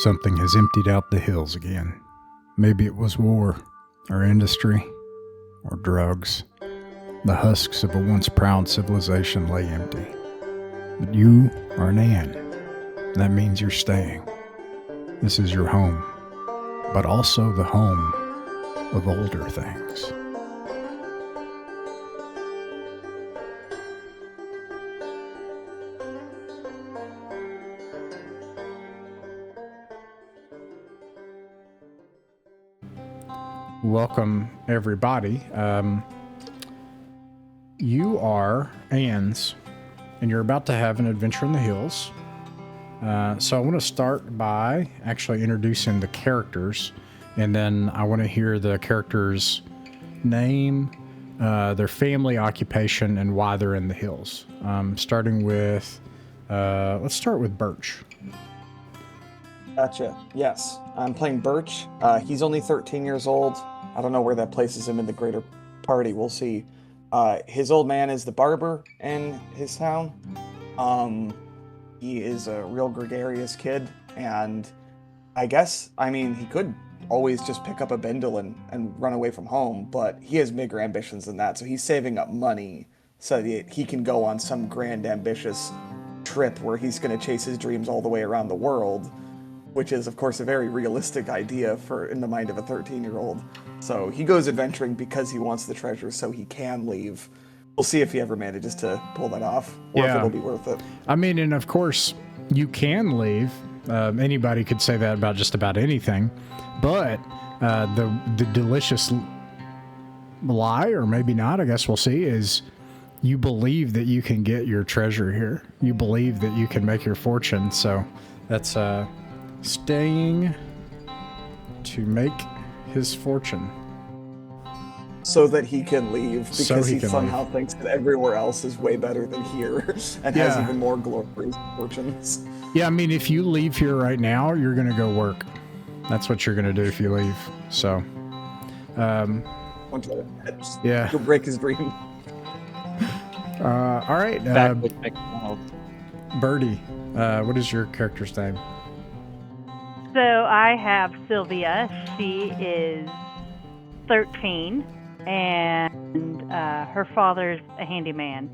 Something has emptied out the hills again. Maybe it was war, or industry, or drugs. The husks of a once proud civilization lay empty. But you are an ant. That means you're staying. This is your home, but also the home of older things. Welcome, everybody. You are Anne's, and you're about to have an adventure in the hills. So I want to start by actually introducing the characters, and then I want to hear the characters' name, their family, occupation, and why they're in the hills. Starting with, let's start with Birch. Gotcha. Yes, I'm playing Birch. He's only 13 years old. I don't know where that places him in the greater party. We'll see. His old man is the barber in his town. He is a real gregarious kid, and I mean, he could always just pick up a bindle and run away from home, but he has bigger ambitions than that, so he's saving up money so that he can go on some grand, ambitious trip where he's going to chase his dreams all the way around the world, which is, of course, a very realistic idea in the mind of a 13-year-old. So he goes adventuring because he wants the treasure so he can leave. We'll see if he ever manages to pull that off, or if it'll be worth it. I mean, and of course, you can leave. Anybody could say that about just about anything. But the delicious lie, or maybe not, I guess we'll see, is you believe that you can get your treasure here. You believe that you can make your fortune. So that's staying to make his fortune. So that he can leave, because he somehow thinks that everywhere else is way better than here and has even more glorious fortunes. Yeah, I mean, if you leave here right now, you're going to go work. That's what you're going to do if you leave. So, yeah. He'll break his dream. All right. Birdie, what is your character's name? So I have Sylvia. She is 13, and her father's a handyman.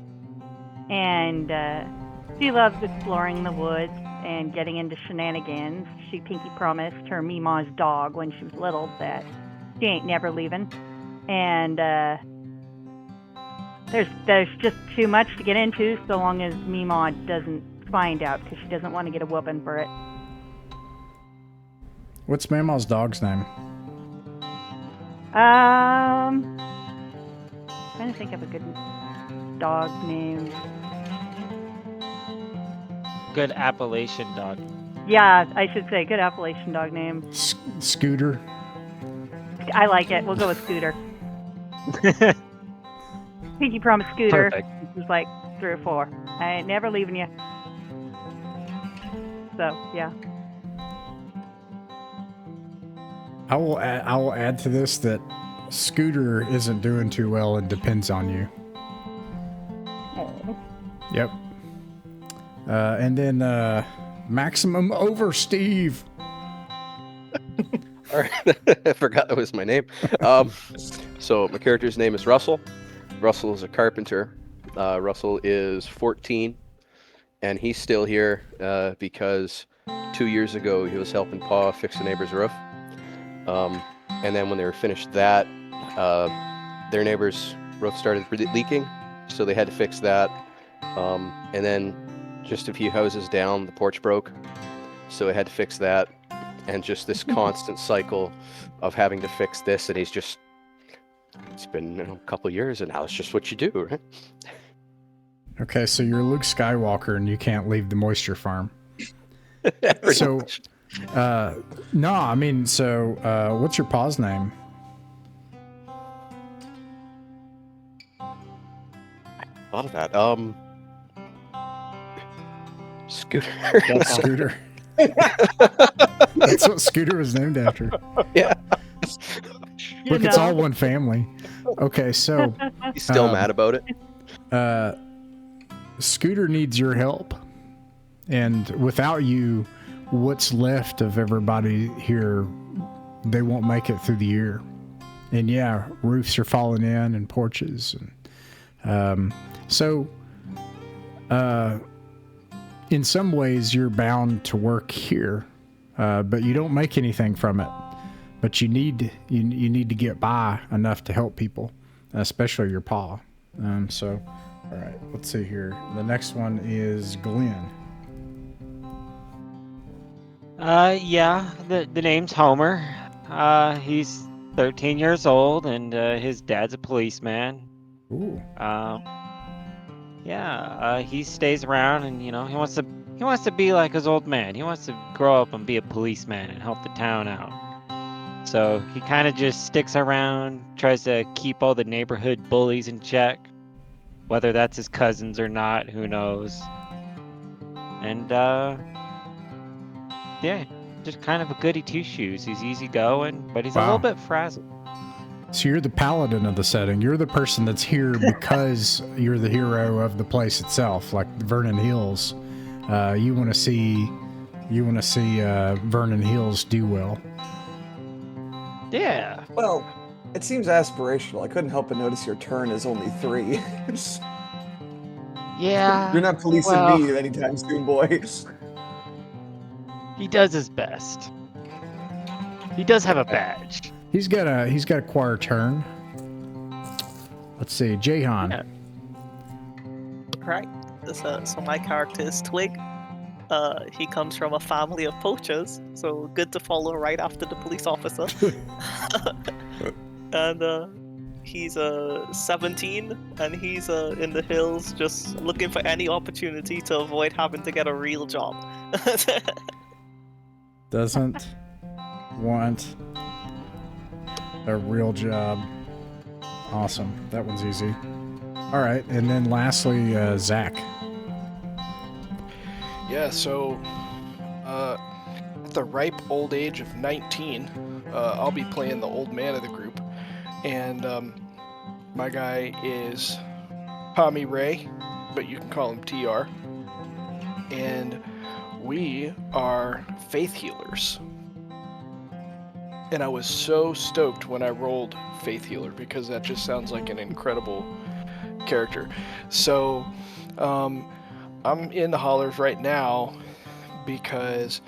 And she loves exploring the woods and getting into shenanigans. She pinky promised her Meemaw's dog when she was little that she ain't never leaving. And there's just too much to get into so long as Meemaw doesn't find out, because she doesn't want to get a whooping for it. What's Meemaw's dog's name? Trying to think of a good dog name. Good Appalachian dog. Yeah, I should say good Appalachian dog name. Scooter. I like it. We'll go with Scooter. Pinky promised Scooter. Perfect. This was like 3 or 4. I ain't never leaving you. So, yeah. I will add to this that Scooter isn't doing too well and depends on you. Oh. Yep. And then Maximum Over Steve. All right. I forgot that was my name. So my character's name is Russell. Russell is a carpenter. Russell is 14, and he's still here because 2 years ago he was helping Pa fix a neighbor's roof. And then when they were finished that, their neighbor's roof started leaking, so they had to fix that. And then just a few houses down, the porch broke, so they had to fix that. And just this constant cycle of having to fix this, and it's been a couple of years, and now it's just what you do, right? Okay, so you're Luke Skywalker, and you can't leave the moisture farm. So much. No, I mean, so what's your pa's name? I thought of that. Scooter. That's Scooter. That's what Scooter was named after. Yeah. Look, it's all one family. Okay, so He's still mad about it. Scooter needs your help, and without you what's left of everybody here, they won't make it through the year. And yeah, roofs are falling in and porches. And in some ways, you're bound to work here, but you don't make anything from it. But you need to get by enough to help people, especially your pa. All right, let's see here. The next one is Glenn. Yeah, the name's Homer. He's 13 years old, and his dad's a policeman. Ooh. He stays around, and he wants to be like his old man. He wants to grow up and be a policeman and help the town out. So he kind of just sticks around, tries to keep all the neighborhood bullies in check. Whether that's his cousins or not, who knows. And just kind of a goody two-shoes. He's easygoing, but he's a little bit frazzled. So you're the paladin of the setting. You're the person that's here because you're the hero of the place itself, like Vernon Hills. You want to see Vernon Hills do well. Yeah. Well, it seems aspirational. I couldn't help but notice your turn is only 3. Yeah. You're not policing me anytime soon, boy. He does his best. He does have a badge. He's got a choir turn. Let's see, Jahan. Yeah. Right. So my character is Twig. He comes from a family of poachers, so good to follow right after the police officer. And he's 17, and he's in the hills just looking for any opportunity to avoid having to get a real job. Doesn't want a real job. Awesome. That one's easy. All right, and then lastly, Zach. Yeah, so at the ripe old age of 19, I'll be playing the old man of the group. And my guy is Tommy Ray, but you can call him TR. And we are faith healers. And I was so stoked when I rolled faith healer because that just sounds like an incredible character. So I'm in the hollers right now because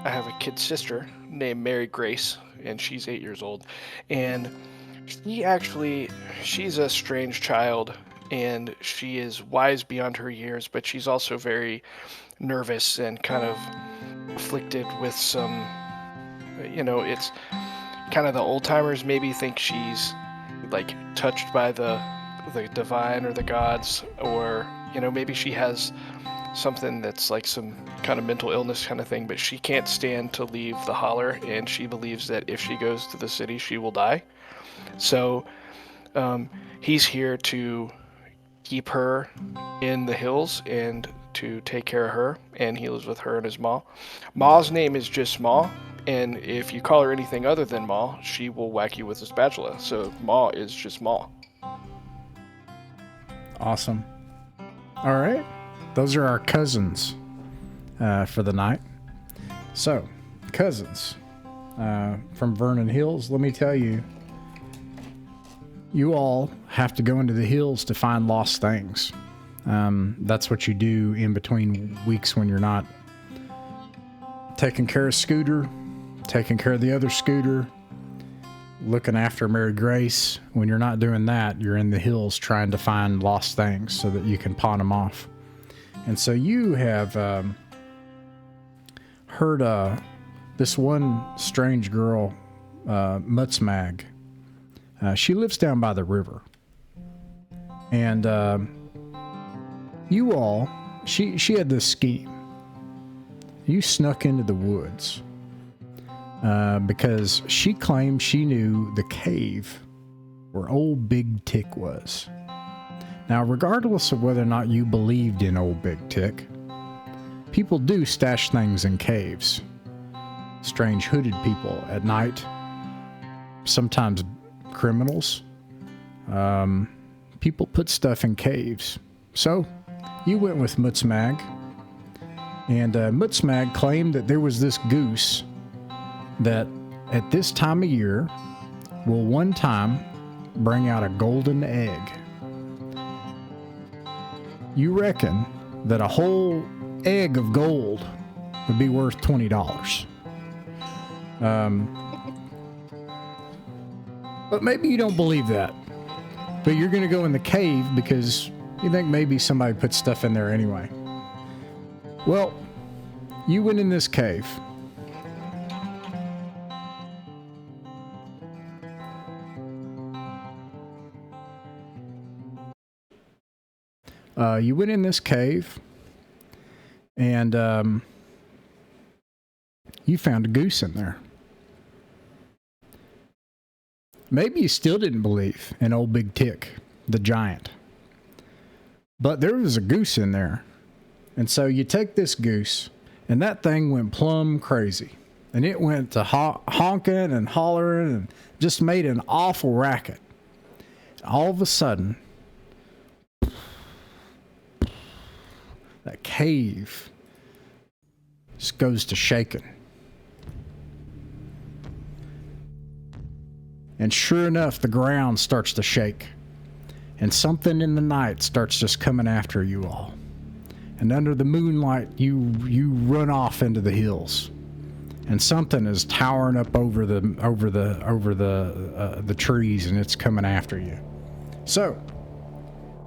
I have a kid sister named Mary Grace, and she's 8 years old. And she's a strange child, and she is wise beyond her years, but she's also very nervous and kind of afflicted with some, it's kind of the old timers maybe think she's like touched by the divine or the gods, or maybe she has something that's like some kind of mental illness kind of thing, but she can't stand to leave the holler, and she believes that if she goes to the city she will die. So he's here to keep her in the hills and to take care of her, and he lives with her and his ma. Ma's name is just Ma, and if you call her anything other than Ma, she will whack you with a spatula. So Ma is just Ma. Awesome. All right. Those are our cousins for the night. So, cousins from Vernon Hills, let me tell you, you all have to go into the hills to find lost things. That's what you do in between weeks when you're not taking care of Scooter, taking care of the other Scooter, looking after Mary Grace. When you're not doing that, you're in the hills trying to find lost things so that you can pawn them off. And so you have heard this one strange girl, Mutzmag. She lives down by the river. And you all, she had this scheme. You snuck into the woods because she claimed she knew the cave where old Big Tick was. Now, regardless of whether or not you believed in old Big Tick, people do stash things in caves. Strange hooded people at night, sometimes criminals. People put stuff in caves. So, you went with Mutzmag, And Mutzmag claimed that there was this goose that at this time of year will one time bring out a golden egg. You reckon that a whole egg of gold would be worth $20. But maybe you don't believe that. But you're going to go in the cave because you think maybe somebody put stuff in there anyway. Well, you went in this cave. You went in this cave and you found a goose in there. Maybe you still didn't believe in old Big Tick, the giant. But there was a goose in there. And so you take this goose, and that thing went plumb crazy. And it went to honking and hollering and just made an awful racket. All of a sudden, that cave just goes to shaking. And sure enough, the ground starts to shake. And something in the night starts just coming after you all. And under the moonlight, you run off into the hills. And something is towering up over the trees, and it's coming after you. So,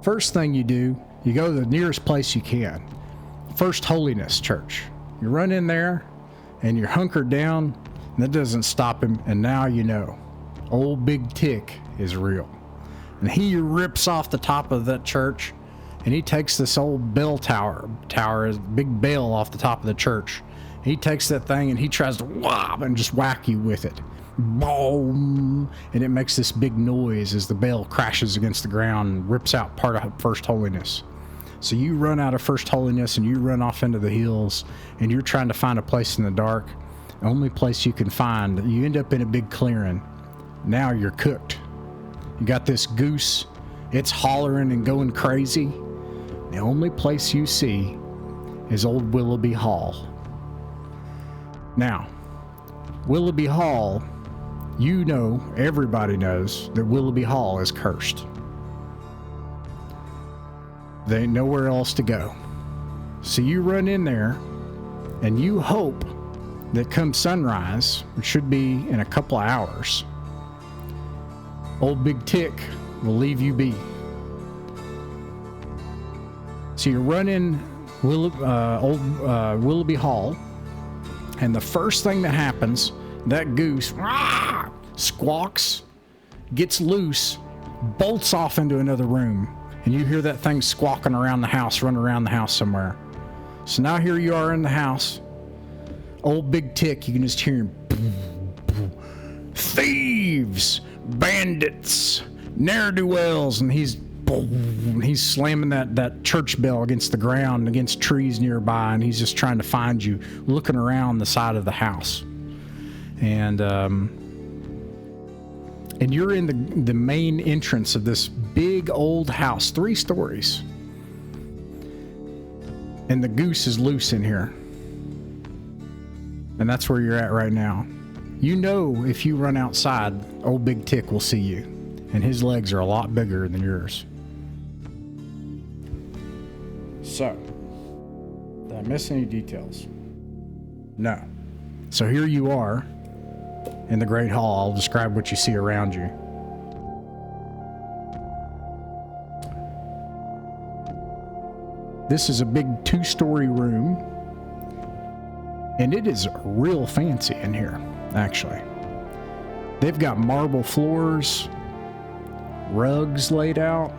first thing you do, you go to the nearest place you can. First Holiness Church. You run in there, and you're hunkered down, and that doesn't stop him, and now you know. Old Big Tick is real. And he rips off the top of that church, and he takes this old bell tower, a big bell off the top of the church. He takes that thing and he tries to and just whack you with it. Boom! And it makes this big noise as the bell crashes against the ground and rips out part of First Holiness. So you run out of First Holiness and you run off into the hills, and you're trying to find a place in the dark. The only place you can find, you end up in a big clearing. Now you're cooked. You got this goose. It's hollering and going crazy. The only place you see is old Willowby Hall. Now, Willowby Hall, you know, everybody knows that Willowby Hall is cursed. There ain't nowhere else to go. So you run in there and you hope that come sunrise, which should be in a couple of hours, old Big Tick will leave you be. So you run in Willowby Hall, and the first thing that happens, that goose squawks, gets loose, bolts off into another room, and you hear that thing squawking around the house, running around the house somewhere. So now here you are in the house. Old Big Tick, you can just hear him. Thieves! Bandits! Ne'er-do-wells! And he's slamming that church bell against the ground, against trees nearby, and he's just trying to find you, looking around the side of the house. And you're in the main entrance of this big old house, 3 stories. And the goose is loose in here. And that's where you're at right now. You know, if you run outside, old Big Tick will see you. And his legs are a lot bigger than yours. So, did I miss any details? No. So here you are in the Great Hall. I'll describe what you see around you. This is a big 2-story room, and it is real fancy in here, actually. They've got marble floors, rugs laid out,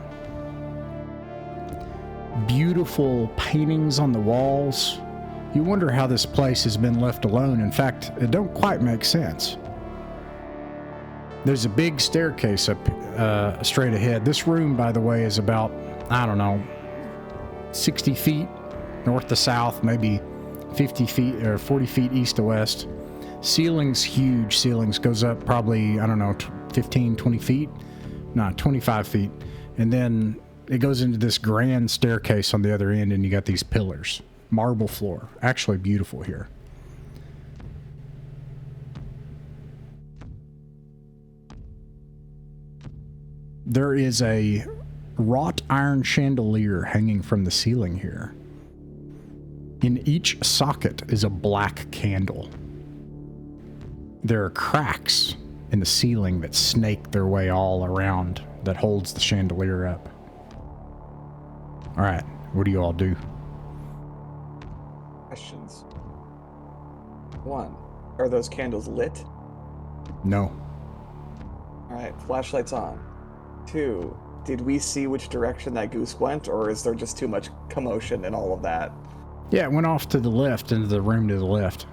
beautiful paintings on the walls. You wonder how this place has been left alone. In fact, it don't quite make sense. There's a big staircase up straight ahead. This room, by the way, is about, 60 feet north to south, maybe 50 feet or 40 feet east to west. Ceiling's huge. Ceilings goes up probably, 15, 20 feet. Not 25 feet. And then it goes into this grand staircase on the other end, and you got these pillars. marble floor. Actually beautiful here. There is a wrought iron chandelier hanging from the ceiling here. In each socket is a black candle. There are cracks in the ceiling that snake their way all around that holds the chandelier up. All right, what do you all do? Questions. 1. Are those candles lit? No. All right, flashlights on. 2. Did we see which direction that goose went, or is there just too much commotion and all of that? Yeah, it went off to the left, into the room to the left.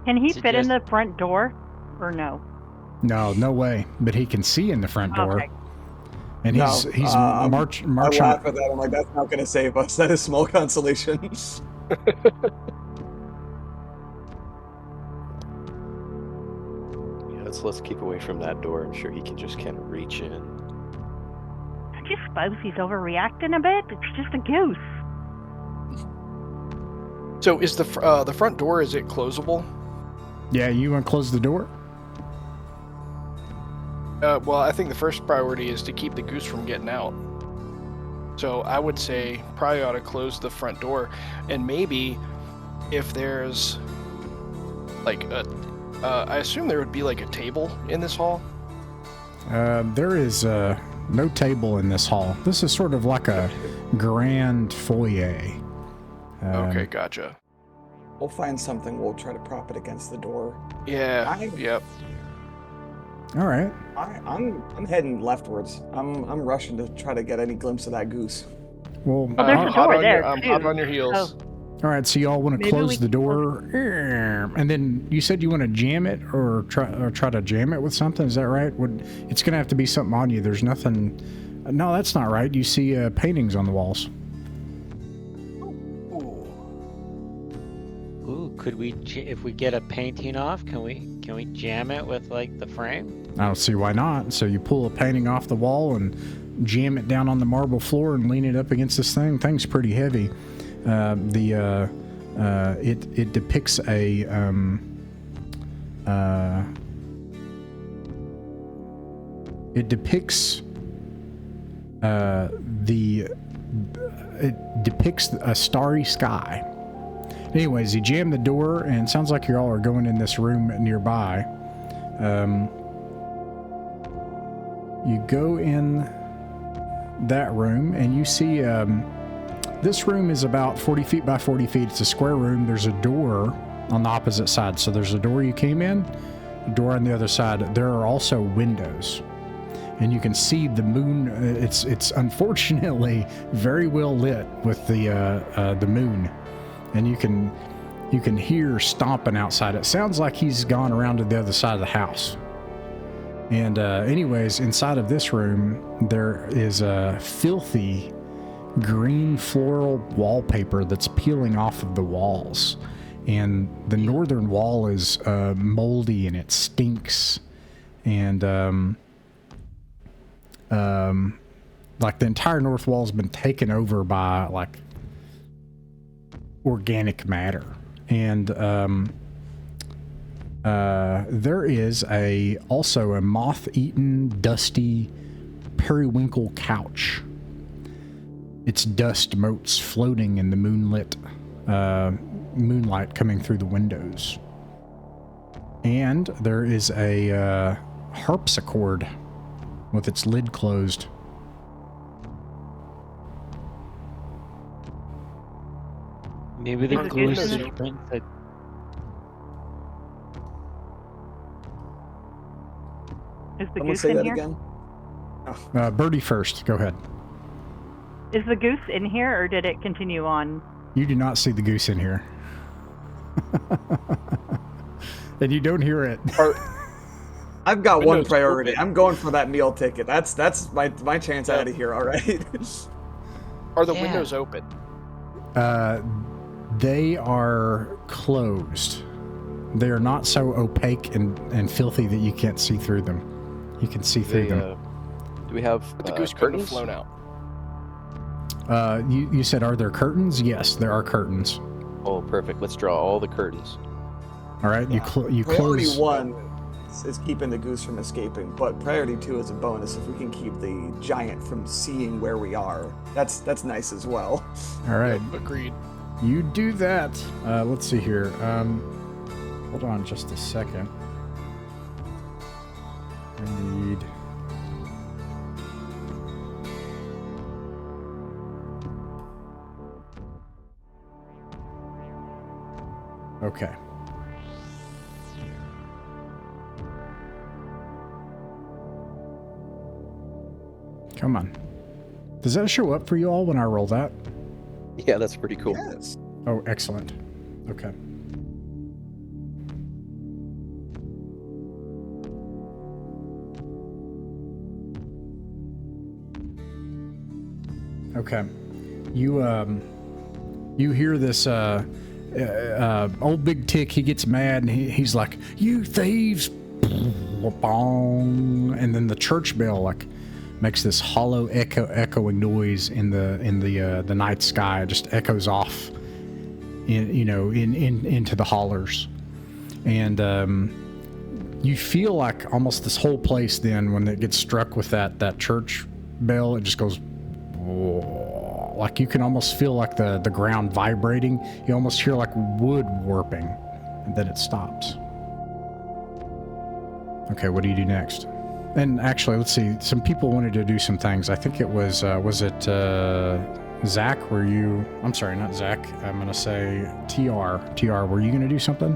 Can he fit in Suggest- the front door, or no? No, no way. But he can see in the front door. Okay. And he's marching. I laugh at that. I'm like, that's not going to save us. That is small consolation. Yeah, let's keep away from that door. I'm sure he can just kind of reach in. I just suppose he's overreacting a bit. It's just a goose. So is the front door, is it closable? Yeah, you want to close the door? Well, I think the first priority is to keep the goose from getting out. So I would say probably ought to close the front door, and maybe if there's like I assume there would be like a table in this hall. There is no table in this hall. This is sort of like a grand foyer. Okay, gotcha. We'll find something. We'll try to prop it against the door. Yeah. Yep. All right. I'm heading leftwards. I'm rushing to try to get any glimpse of that goose. Well, Well, there's a door there, I'm too. hot on your heels. all right. So y'all want to Maybe close we the can door, and then you said you want to jam it or try to jam it with something. Is that right? It's gonna have to be something on you. There's nothing. No, that's not right. You see paintings on the walls. Ooh, could we, if we get a painting off, can we jam it with like the frame? I don't see why not. So you pull a painting off the wall and jam it down on the marble floor and lean it up against this thing. Thing's pretty heavy. It depicts a it depicts a starry sky. Anyways, you jam the door, and it sounds like you all are going in this room nearby. You go in that room, and you see this room is about 40 feet by 40 feet. It's a square room. There's a door on the opposite side. So there's a door you came in, a door on the other side. There are also windows, and you can see the moon. It's unfortunately very well lit with the moon. And you can hear stomping outside. It sounds like he's gone around to the other side of the house. And anyways, inside of this room, there is a filthy green floral wallpaper that's peeling off of the walls. And the northern wall is moldy and it stinks. And like the entire north wall has been taken over by like organic matter. And there is also a moth-eaten, dusty periwinkle couch. Its dust motes floating in the moonlight coming through the windows. And there is a harpsichord with its lid closed. Maybe the Are the goose windows is open? printed. Is the Someone goose say in that here? again. Birdie first, go ahead. Is the goose in here, or did it continue on? You do not see the goose in here. And you don't hear it. I've got one Windows priority. open. I'm going for that meal ticket. That's my chance out of here. All right. Are the Yeah. windows open? They are closed. They are not so opaque and filthy that you can't see through them. You can see through them. Do we have But the goose couldn't have curtains? flown out. You said, are there curtains? Yes, there are curtains. Oh, perfect. Let's draw all the curtains. All right, you Priority close. 1 is keeping the goose from escaping, but priority 2 is a bonus if we can keep the giant from seeing where we are. That's nice as well. All right, Yep, agreed. you do that. Let's see here. Hold on just a second. I need. Okay. Come on. Does that show up for you all when I roll that? Yeah, that's pretty cool. Yes. Oh, excellent. Okay. Okay. You hear this old Big Tick. He gets mad and he's like, "You thieves!" Bong. And then the church bell like makes this hollow echoing noise in the night sky. It just echoes off into the hollers. And you feel like almost this whole place then when it gets struck with that church bell, it just goes like you can almost feel like the ground vibrating. You almost hear like wood warping, and then it stops. Okay, what do you do next? And actually, let's see. Some people wanted to do some things. I think it was it Zach? Were you? I'm sorry, not Zach. I'm gonna say TR. TR, were you gonna do something?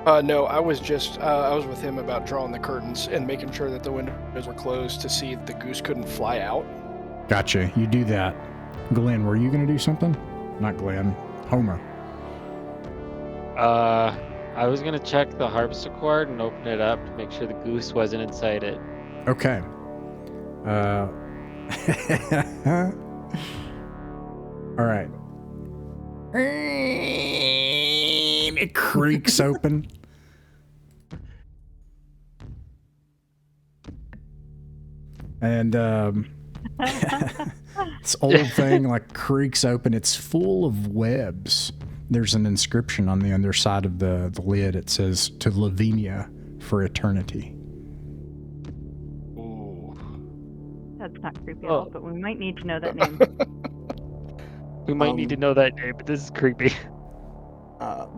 No, I was with him about drawing the curtains and making sure that the windows were closed to see the goose couldn't fly out. Gotcha. You do that. Glenn, were you gonna do something? Not Glenn. Homer. I was gonna check the harpsichord and open it up to make sure the goose wasn't inside it. Okay. All right. It creaks open. And this old thing like creaks open. It's full of webs. There's an inscription on the underside of the lid. It says, "To Lavinia for eternity." Ooh. That's not creepy at Oh. all, but we might need to know that name. We might need to know that name, but this is creepy.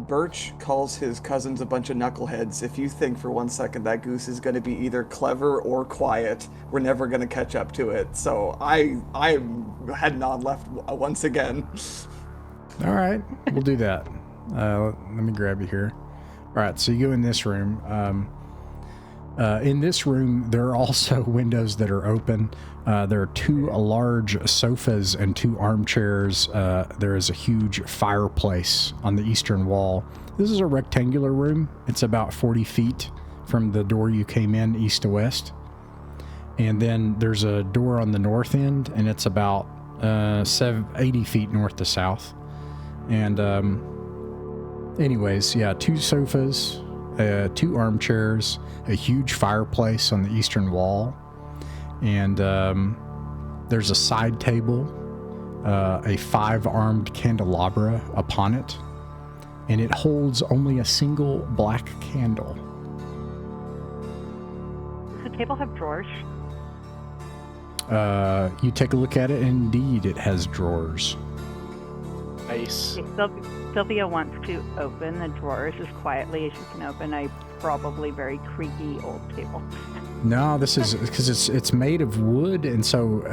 Birch calls his cousins a bunch of knuckleheads. If you think for 1 second that goose is going to be either clever or quiet, we're never going to catch up to it. So I had nod left once again. All right, we'll do that. Let me grab you here. All right, so you go in this room. In this room, there are also windows that are open. There are two large sofas and two armchairs. There is a huge fireplace on the eastern wall. This is a rectangular room. It's about 40 feet from the door you came in, east to west. And then there's a door on the north end, and it's about 80 feet north to south. And anyways, yeah, two sofas, two armchairs, a huge fireplace on the eastern wall, and there's a side table, a 5-armed candelabra upon it, and it holds only a single black candle. Does the table have drawers? You take a look at it, and indeed it has drawers. Nice. Okay, Sylvia wants to open the drawers as quietly as she can open a probably very creaky old table. No, this is because it's made of wood, and so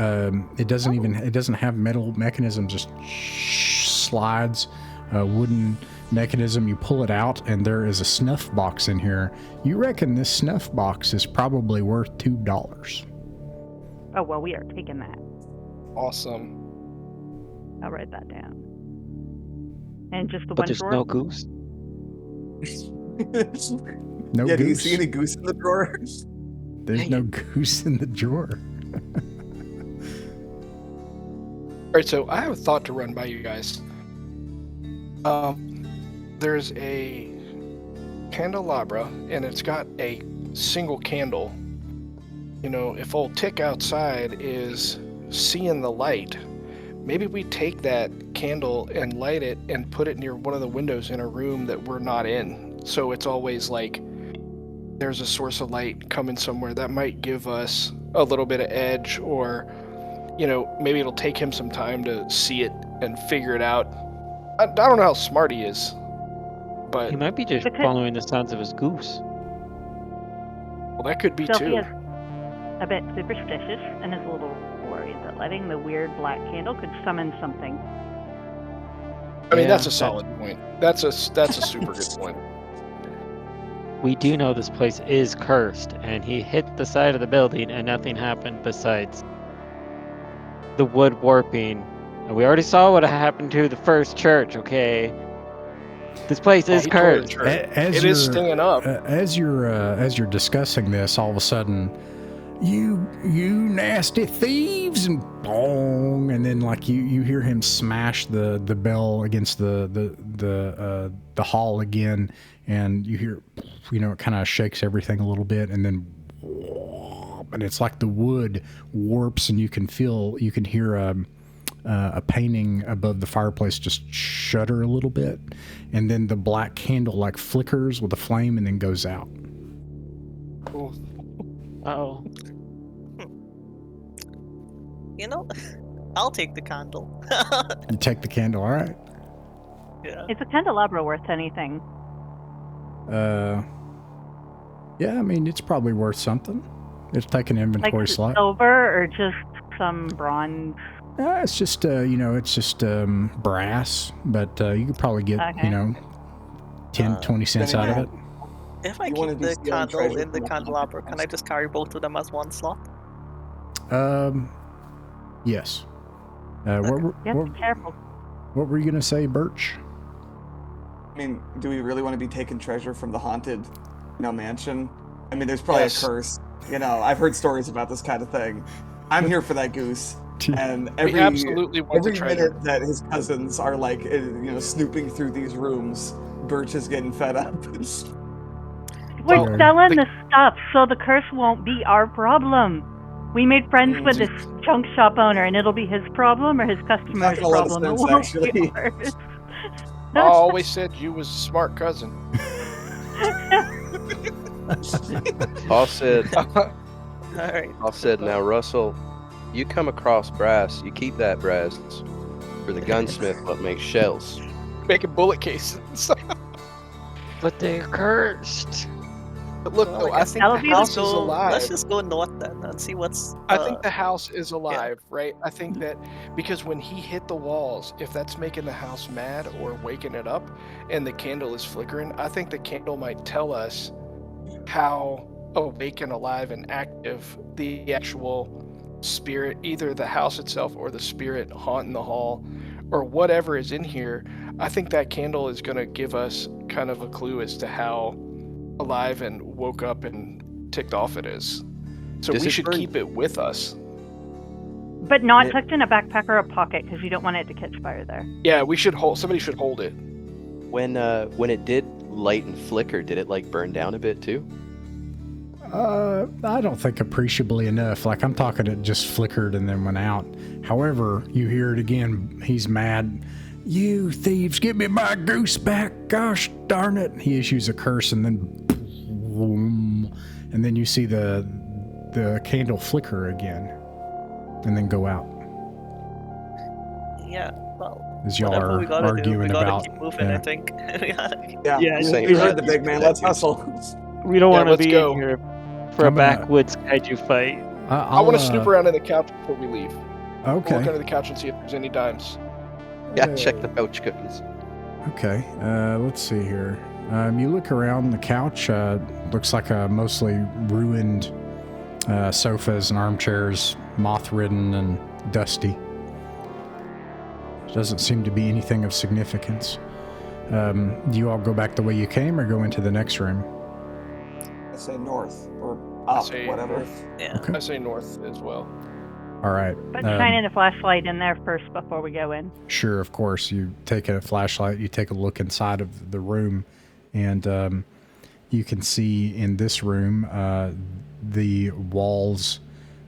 it doesn't have metal mechanism. Just slides, wooden mechanism. You pull it out, and there is a snuff box in here. You reckon this snuff box is probably worth $2? Oh, well, we are taking that. Awesome. I'll write that down. And just the But one there's drawer? no goose. No Yeah, goose. do you see any goose in the drawer? There's no goose in the drawer. All right, so I have a thought to run by you guys. There's a candelabra, and it's got a single candle. if old Tick outside is seeing the light, maybe we take that candle and light it and put it near one of the windows in a room that we're not in. So it's always like there's a source of light coming somewhere that might give us a little bit of edge, or, maybe it'll take him some time to see it and figure it out. I don't know how smart he is, but He might be just Because- following the sounds of his goose. well, that could be too. Sylvia's a bit superstitious and is a little worried that lighting the weird black candle could summon something. I mean, Yeah, that's a solid point. That's a super good point. We do know this place is cursed, and he hit the side of the building and nothing happened besides the wood warping. And we already saw what happened to the first church, okay? This place is He tore the cursed. church. As It is you're- stinging up. As you're discussing this, all of a sudden, you nasty thieves, and bong, and then like you hear him smash the bell against the hall again, and you hear, it kind of shakes everything a little bit, and then, and it's like the wood warps, and you can hear a painting above the fireplace just shudder a little bit, and then the black candle like flickers with a flame and then goes out. Ooh. Uh-oh. I'll take the candle. You take the candle, all right? Yeah. Is a candelabra worth anything? Yeah, I mean, it's probably worth something. It's take an inventory Like slot. silver or just some bronze? It's just brass, but you could probably get Okay. 10, 20 cents out of it. If I You wanna keep be the stealing candle treasure in the from the candelabra, haunted can I just carry both of them as one slot? Yes. What You have to be careful. were you gonna say, Birch? I mean, do we really want to be taking treasure from the haunted, mansion? I mean, there's probably Yes. a curse. I've heard stories about this kind of thing. I'm here for that goose. And We every absolutely want the every treasure. minute that his cousins are like, snooping through these rooms, Birch is getting fed up. We're Well, selling the- the stuff, so the curse won't be our problem. We made friends with this junk shop owner, and it'll be his problem or his customer's gonna let us problem. It sense, won't be actually. ours. I always said you was a smart cousin. Paul said, Alright. Paul said, now Russell, you come across brass, you keep that brass for the gunsmith what makes shells. Making bullet cases. But they're cursed. But look, Well, though, I I guess think that'll the be the house is So alive. let's just go north then and see what's. I think the house is alive, right? I think that because when he hit the walls, if that's making the house mad or waking it up and the candle is flickering, I think the candle might tell us how awake and alive and active the actual spirit, either the house itself or the spirit haunting the hall or whatever is in here. I think that candle is going to give us kind of a clue as to how alive and woke up and ticked off it is. So Does we it should burn- keep it with us. But not Yeah. tucked in a backpack or a pocket, because you don't want it to catch fire there. Yeah, we should hold. Somebody should hold it. When it did light and flicker, did it like burn down a bit too? I don't think appreciably enough. Like, I'm talking it just flickered and then went out. However, you hear it again. He's mad. You thieves, give me my goose back. Gosh darn it. He issues a curse, and then boom, and then you see the candle flicker again and then go out Yeah, well, as y'all whatever are we gotta do, we arguing gotta about. keep moving, yeah. I think. Yeah, Yeah, same we here. heard the big man. Let's hustle. We don't Yeah, want to let's be go. in here for a I'm gonna- backwoods kaiju fight. I want to snoop around in the couch before we leave. We'll look Okay. under the couch and see if there's any dimes. Yeah, check the pouch cookies. Okay, let's see here. You look around the couch. Looks like a mostly ruined sofas and armchairs, moth-ridden and dusty. Doesn't seem to be anything of significance. Do you all go back the way you came or go into the next room? I say north or up, say whatever. north. Yeah. Okay. I say north as well. All right. But shining a flashlight in there first before we go in. Sure, of course. You take a flashlight, you take a look inside of the room, and you can see in this room the walls,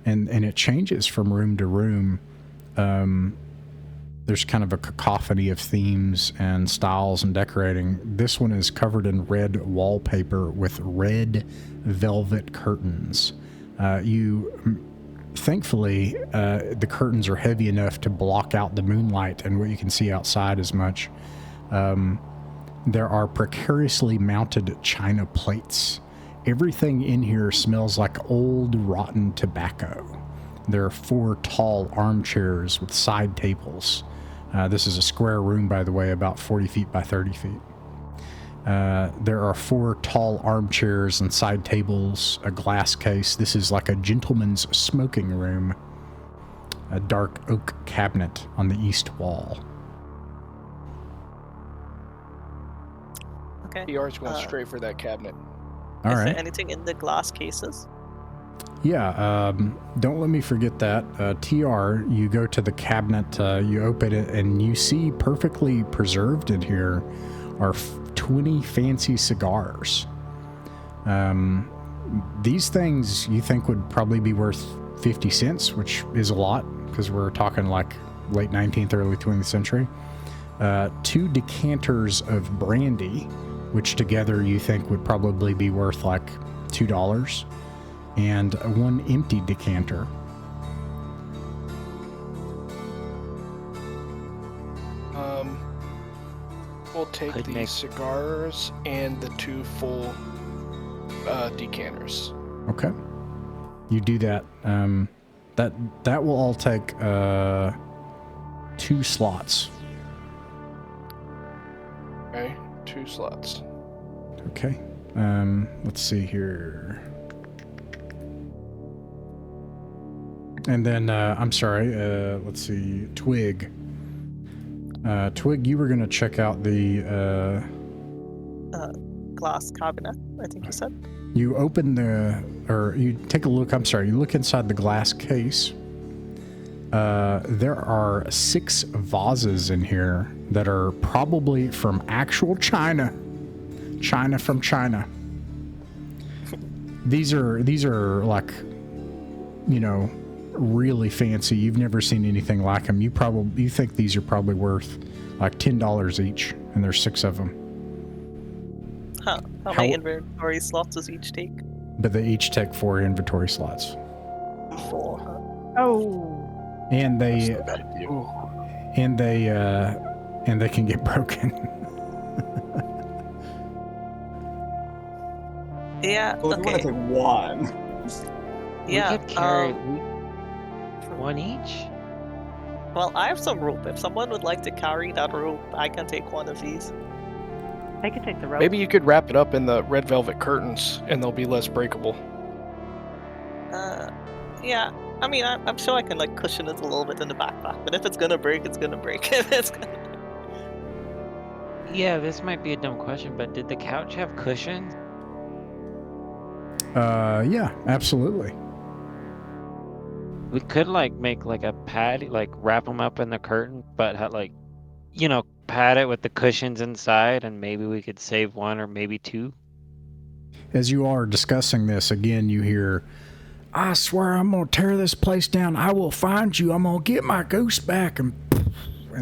and it changes from room to room. There's kind of a cacophony of themes and styles and decorating. This one is covered in red wallpaper with red velvet curtains. Thankfully, the curtains are heavy enough to block out the moonlight and what you can see outside as much. There are precariously mounted china plates. Everything in here smells like old rotten tobacco. There are 4 tall armchairs with side tables. This is a square room, by the way, about 40 feet by 30 feet. There are 4 tall armchairs and side tables, a glass case. This is like a gentleman's smoking room. A dark oak cabinet on the east wall. Okay. PR's going straight for that cabinet. All Is right. there anything in the glass cases? Yeah, don't let me forget that. TR, you go to the cabinet, you open it, and you see perfectly preserved in here are 20 fancy cigars. These things you think would probably be worth 50 cents, which is a lot, because we're talking like late 19th, early 20th century. 2 decanters of brandy, which together you think would probably be worth like $2. And 1 empty decanter. We'll take Could the make- cigars and the 2 full decanters. Okay. You do that. That will all take 2 slots. Okay, 2 slots. Okay. Let's see here. And then, I'm sorry, let's see, Twig. Twig, you were going to check out the... Glass cabinet, I think you said. You open you take a look, I'm sorry, you look inside the glass case. There are 6 vases in here that are probably from actual China. China from China. These are like, you know, really fancy. You've never seen anything like them. You think these are probably worth like $10 each, and there's 6 of them. Huh. How many inventory slots does each take? But they each take 4 inventory slots. 4, huh? Oh. And they Ooh. and they can get broken. Yeah, Well, if you want okay. to take one. Yeah, We could carry 1 each. well, I have some rope. If someone would like to carry that rope, I can take one of these. I could take the rope. Maybe you could wrap it up in the red velvet curtains and they'll be less breakable. Yeah, I mean, I'm sure I can like cushion it a little bit in the backpack, but if it's gonna break, it's gonna break. If it's gonna... Yeah, this might be a dumb question, but did the couch have cushions? Yeah, absolutely. We could like make like a pad, like wrap them up in the curtain, but like, you know, pad it with the cushions inside, and maybe we could save 1 or maybe 2. As you are discussing this, again, you hear, "I swear I'm going to tear this place down. I will find you. I'm going to get my goose back." And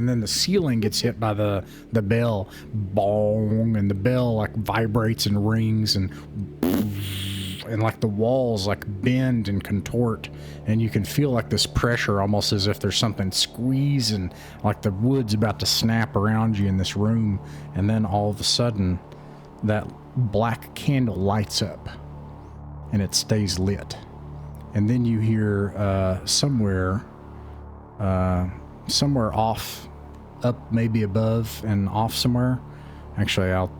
then the ceiling gets hit by the bell. Bong. And the bell like vibrates and rings and like the walls like bend and contort. And you can feel like this pressure, almost as if there's something squeezing, like the wood's about to snap around you in this room. And then all of a sudden, that black candle lights up and it stays lit. And then you hear somewhere off, up maybe above and off somewhere. Actually, I'll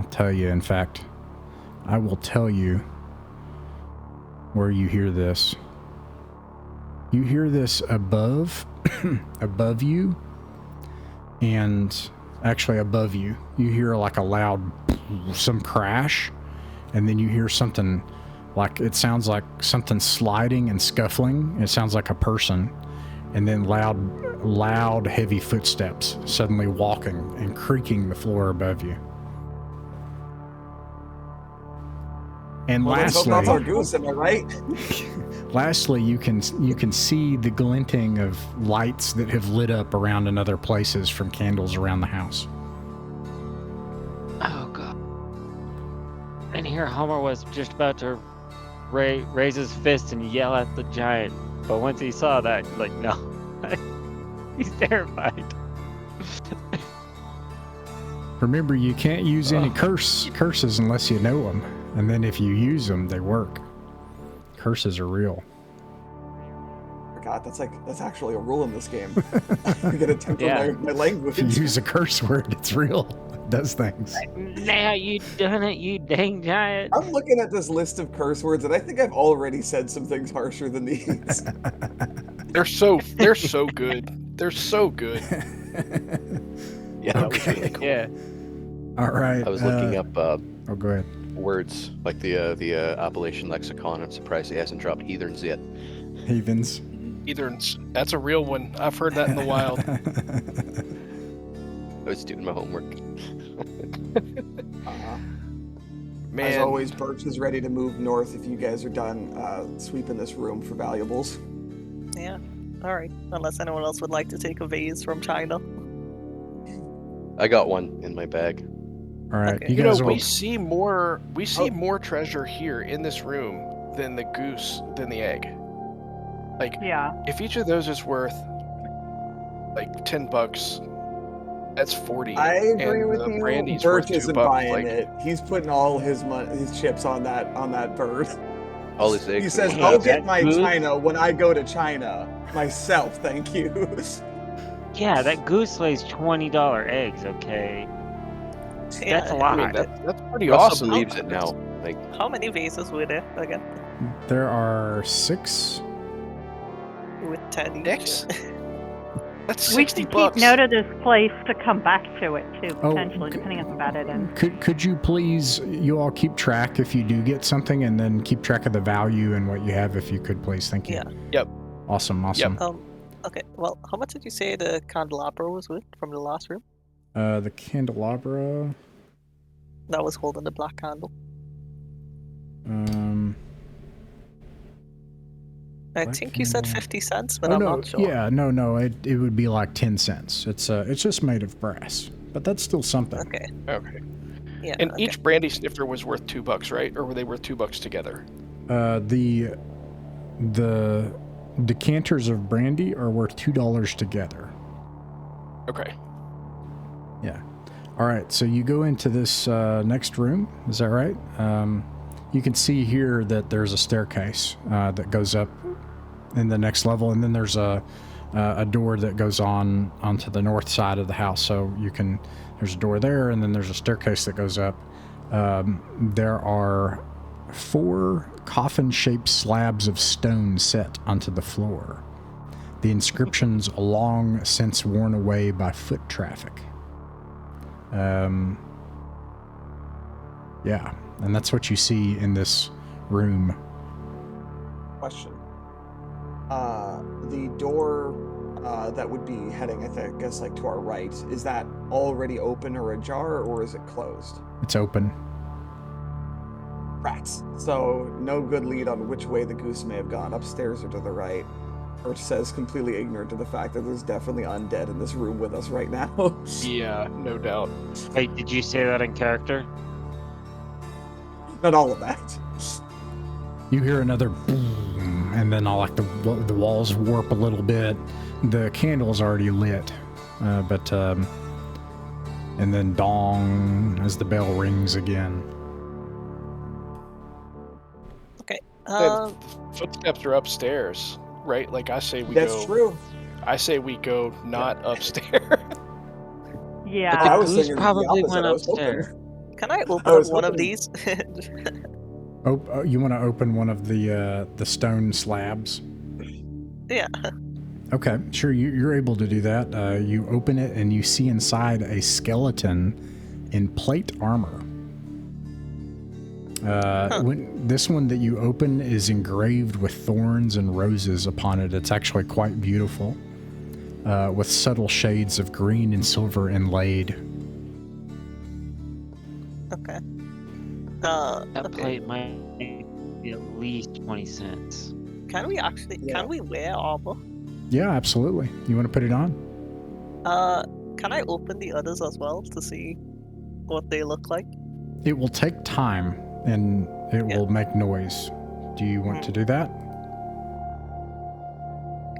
tell you. In fact, I will tell you where you hear this. You hear this above, above you, and actually above you. You hear like a loud, some crash, and then you hear something like, it sounds like something sliding and scuffling. It sounds like a person, and then loud, heavy footsteps suddenly walking and creaking the floor above you. And Well, let's hope that's lastly, our goose, am I right? lastly, you can see the glinting of lights that have lit up around in other places from candles around the house. Oh god. And here Homer was just about to raise his fist and yell at the giant, but once he saw that, he's like, no. He's terrified. Remember, you can't use any curses unless you know them, and then if you use them, they work. Curses are real. God, that's actually a rule in this game. I'm gonna temper my language. If you use a curse word, it's real. It does things. Now you done it, you dang giant. I'm looking at this list of curse words, and I think I've already said some things harsher than these. They're so good. They're so good. Yeah, that was really cool. Yeah. All right. I was looking up Oh, go ahead. words like the Appalachian lexicon. I'm surprised he hasn't dropped heathens yet. Heathens. That's a real one. I've heard that in the wild. I was doing my homework. Man, As always, Birch is ready to move north if you guys are done sweeping this room for valuables. Yeah. All right. Unless anyone else would like to take a vase from China. I got one in my bag. All right. Okay. you know, guys we will- see more more treasure here in this room than the goose, than the egg. Like, Yeah. if each of those is worth like $10, that's 40. I agree and with the you. brandy's worth Birch isn't $2. buying Like, it. He's putting all his chips on that bird. All his eggs. He says, Hey, "I'll that get my goose- China when I go to China myself, thank you." Yeah, that goose lays $20 eggs, okay? Yeah, That's a I lot. mean, that's pretty Russell awesome. believes it now. Like, How many vases were there again? There are 6. With 10 each. Next. That's We $60. can keep note of this place to come back to it too, Oh, potentially, okay. depending on how bad it ends. Could you please, you all keep track if you do get something, and then keep track of the value and what you have if you could, please. Thank you. Yeah. Yep. Awesome. Okay. Well, how much did you say the candelabra was with from the last room? The candelabra. That was holding the black candle. I Black think you said candle. 50 cents, but Oh I'm no, not sure. yeah, no, it would be like 10 cents. It's just made of brass, but that's still something. Okay. Okay. Yeah. And okay. each brandy snifter was worth $2, right? Or were they worth $2 together? The decanters of brandy are worth $2 together. Okay. Yeah. All right, so you go into this next room. Is that right? You can see here that there's a staircase that goes up in the next level, and then there's a door that goes onto the north side of the house. So there's a door there, and then there's a staircase that goes up. There are 4 coffin-shaped slabs of stone set onto the floor. The inscriptions long since worn away by foot traffic. Yeah, and that's what you see in this room. Question. The door that would be heading, I guess, like to our right, is that already open or ajar, or is it closed? It's open. Rats. So no good lead on which way the goose may have gone, upstairs or to the right. Birch says, completely ignorant to the fact that there's definitely undead in this room with us right now. Yeah, no doubt. Wait, did you say that in character? Not all of that. You hear another boom, and then all like the walls warp a little bit. The candle's already lit, and then dong as the bell rings again. Okay. The footsteps are upstairs, right? Like I say we That's go. true. I say we go not upstairs. Yeah. I was goose thinking the probably opposite. went I was hoping. upstairs. Can I open I was up one of hoping- these? Oh, you want to open one of the stone slabs? Yeah. Okay, sure. You're able to do that. You open it, and you see inside a skeleton in plate armor. This one that you open is engraved with thorns and roses upon it. It's actually quite beautiful, with subtle shades of green and silver inlaid. Okay. That Okay. plate might be at least 20 cents. Can we actually? Can we wear armor? Yeah, absolutely. You want to put it on? Can I open the others as well to see what they look like? It will take time and it Yeah. will make noise. Do you want to do that?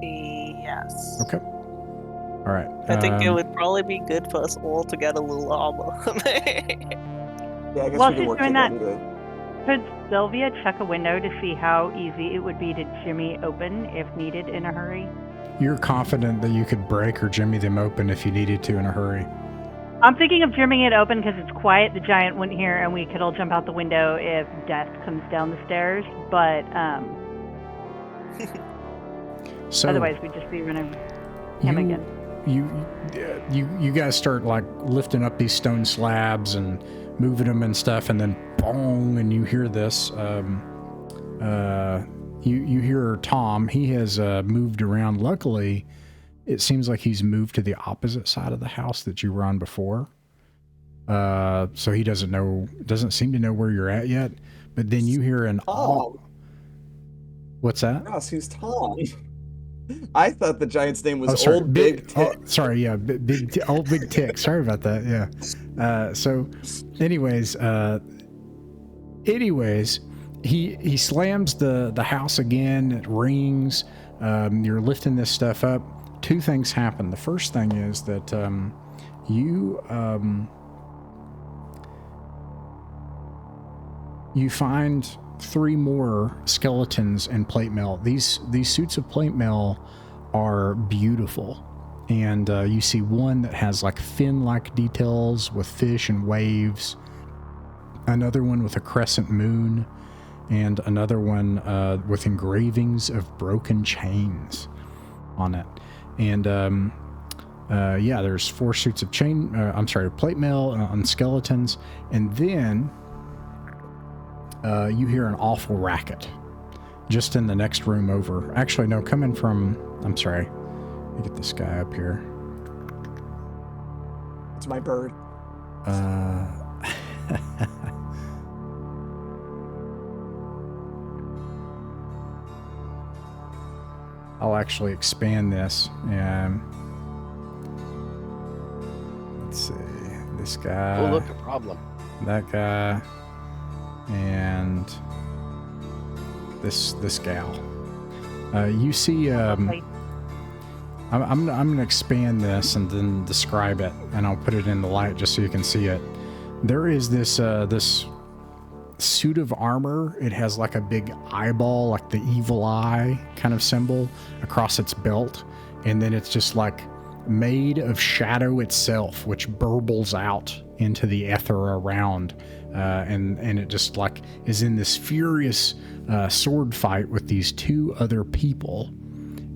Yes. Okay. All right. I think it would probably be good for us all to get a little armor. Yeah, I guess While we could she's work doing that- together. Could Sylvia check a window to see how easy it would be to jimmy open if needed in a hurry? You're confident that you could break or jimmy them open if you needed to in a hurry. I'm thinking of jimmying it open because it's quiet, the giant wouldn't hear, and we could all jump out the window if Death comes down the stairs. But So otherwise, we'd just be running him again. You guys start like lifting up these stone slabs and moving them and stuff, and then boom, and you hear this. You hear Tom. He has moved around. Luckily, it seems like he's moved to the opposite side of the house that you were on before. So he doesn't seem to know where you're at yet. But then you hear an Tom. What's that? Yes, he's Tom. I thought the giant's name was Oh, sorry, Old Big Tick. Oh, sorry, yeah, Old Big Tick. Sorry about that. Yeah. So, anyways, he slams the house again. It rings. You're lifting this stuff up. Two things happen. The first thing is that you find 3 more skeletons in plate mail. These suits of plate mail are beautiful, and you see one that has like fin-like details with fish and waves, another one with a crescent moon, and another one with engravings of broken chains on it. And there's 4 suits of plate mail on skeletons, and then you hear an awful racket just in the next room over. Actually, no, coming from, I'm sorry. Let me get this guy up here. It's my bird. I'll actually expand this. Let's see. This guy. Oh, look, a problem. That guy. And this gal. You see. I'm gonna expand this and then describe it, and I'll put it in the light just so you can see it. There is this suit of armor. It has like a big eyeball, like the evil eye kind of symbol across its belt, and then it's just like made of shadow itself, which burbles out into the ether around, and it just like is in this furious sword fight with these 2 other people,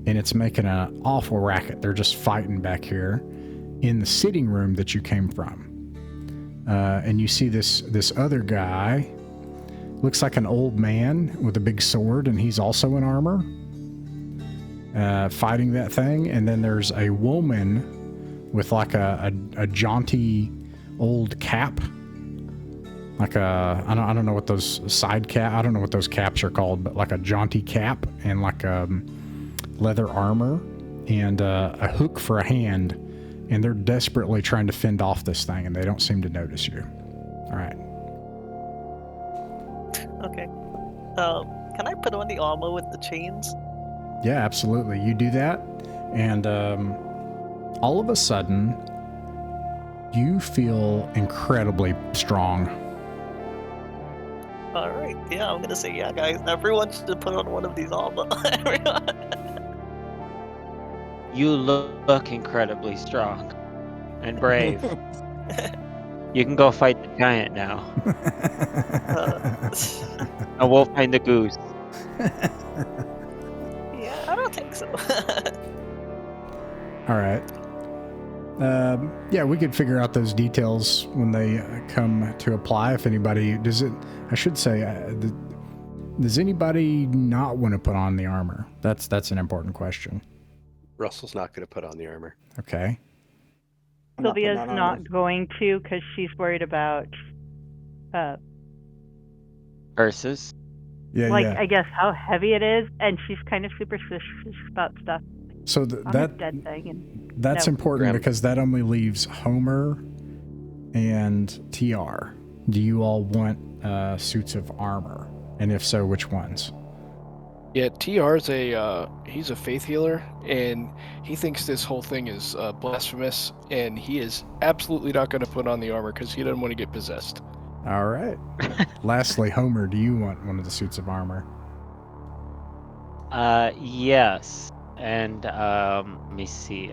and it's making an awful racket. They're just fighting back here in the sitting room that you came from, and you see this other guy. Looks like an old man with a big sword, and he's also in armor, fighting that thing. And then there's a woman with like a jaunty old cap, like I don't know what those side cap. I don't know what those caps are called, but like a jaunty cap and like leather armor and a hook for a hand. And they're desperately trying to fend off this thing, and they don't seem to notice you. All right. Okay. Can I put on the armor with the chains? Yeah, absolutely. You do that, and all of a sudden, you feel incredibly strong. All right. Yeah, I'm gonna say yeah, guys. Everyone should put on one of these armor. Everyone. You look incredibly strong and brave. You can go fight the giant now. And we'll find the goose. Yeah, I don't think so. All right. Yeah, we could figure out those details when they come to apply. If anybody does it, I should say, does anybody not want to put on the armor? That's an important question. Russell's not going to put on the armor. Okay. I'm not putting Sylvia's on armor. not going to because she's worried about Curses. Yeah, like, yeah. I guess, how heavy it is, and she's kind of superstitious about stuff So on a that dead thing. And that's no. important Graham. because that only leaves Homer and TR. Do you all want suits of armor? And if so, which ones? Yeah, TR's he's a faith healer, and he thinks this whole thing is blasphemous, and he is absolutely not going to put on the armor because he doesn't want to get possessed. All right. Lastly, Homer, do you want one of the suits of armor? Yes. And let me see.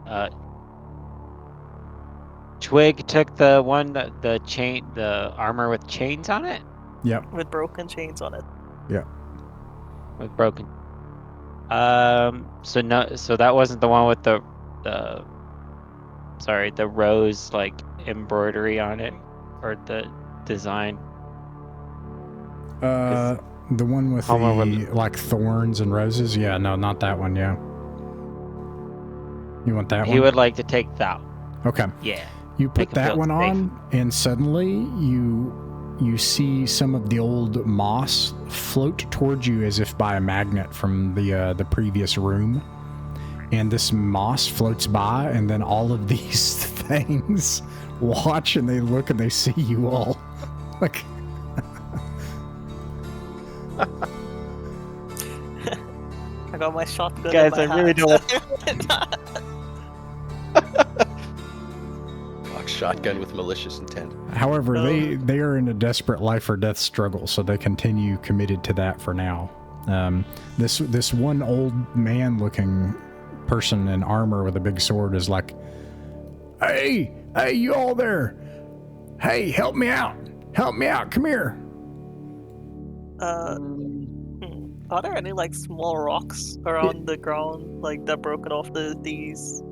Twig took the one that the armor with chains on it. Yep. With broken chains on it. Yep. With broken. So that wasn't the one with the rose like embroidery on it, or the design. The one with Homer the like thorns and roses. Yeah, no, not that one. Yeah. You want that one? He would like to take that. Okay. Yeah. You put Make him that feel one safe. on, and suddenly you see some of the old moss float towards you as if by a magnet from the previous room. And this moss floats by, and then all of these things watch, and they look, and they see you all. Like, I got my shotgun Guys, in my I really hand. Fuck, shotgun with malicious intent. however, they are in a desperate life or death struggle, so they continue committed to that for now. This one old man-looking person in armor with a big sword is like, hey, you all there? Hey, help me out! Help me out! Come here! Are there any like small rocks around the ground, like that broken off these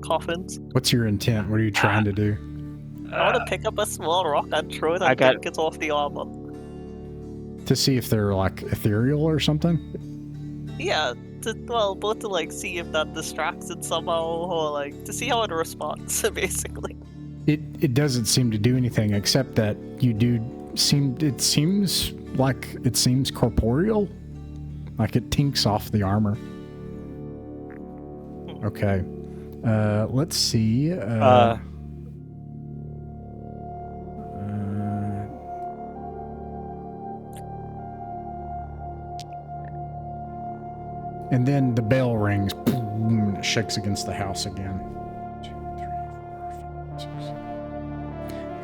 coffins? What's your intent? What are you trying to do? I want to pick up a small rock and throw it I and got- think it's off the armor. To see if they're like ethereal or something? Yeah, both to like see if that distracts it somehow, or like to see how it responds, basically. It doesn't seem to do anything except that it seems corporeal. Like it tinks off the armor. Okay. Let's see. And then the bell rings. Boom, and it shakes against the house again. 2, 3, 4, 5, 6.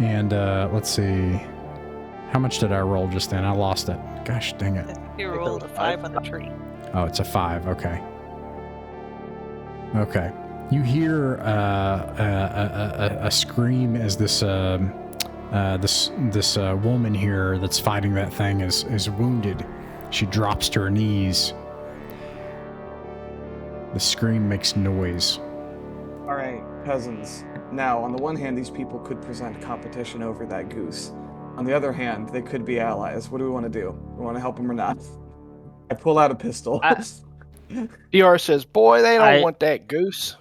And let's see. How much did I roll just then? I lost it. Gosh dang it. You rolled a 5 on a tree. Oh, it's a 5. Okay. Okay. You hear a scream as this woman here that's fighting that thing is wounded. She drops to her knees. The scream makes noise. All right, cousins. Now, on the one hand, these people could present competition over that goose. On the other hand, they could be allies. What do we want to do? We want to help them or not? I pull out a pistol. TR says, boy, they don't want that goose.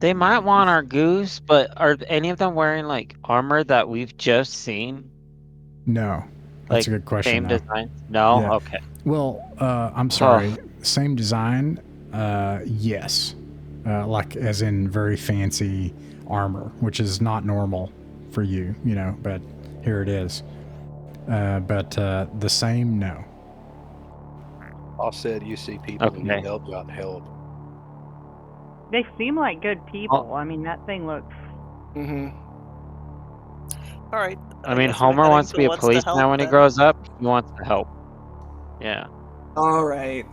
They might want our goose, but are any of them wearing like armor that we've just seen? No. That's Like a good question. same though. design? No. Yeah. Okay. Well, I'm sorry. Same design? Yes. Like as in very fancy armor, which is not normal for you, but here it is. But the same, no. All said, you see people who Okay. need help got help. They seem like good people. I mean, that thing looks. Mm-hmm. All right. I mean, guess we're Homer heading wants to be a towards the policeman help when he then. grows up. He wants to help. Yeah. All right.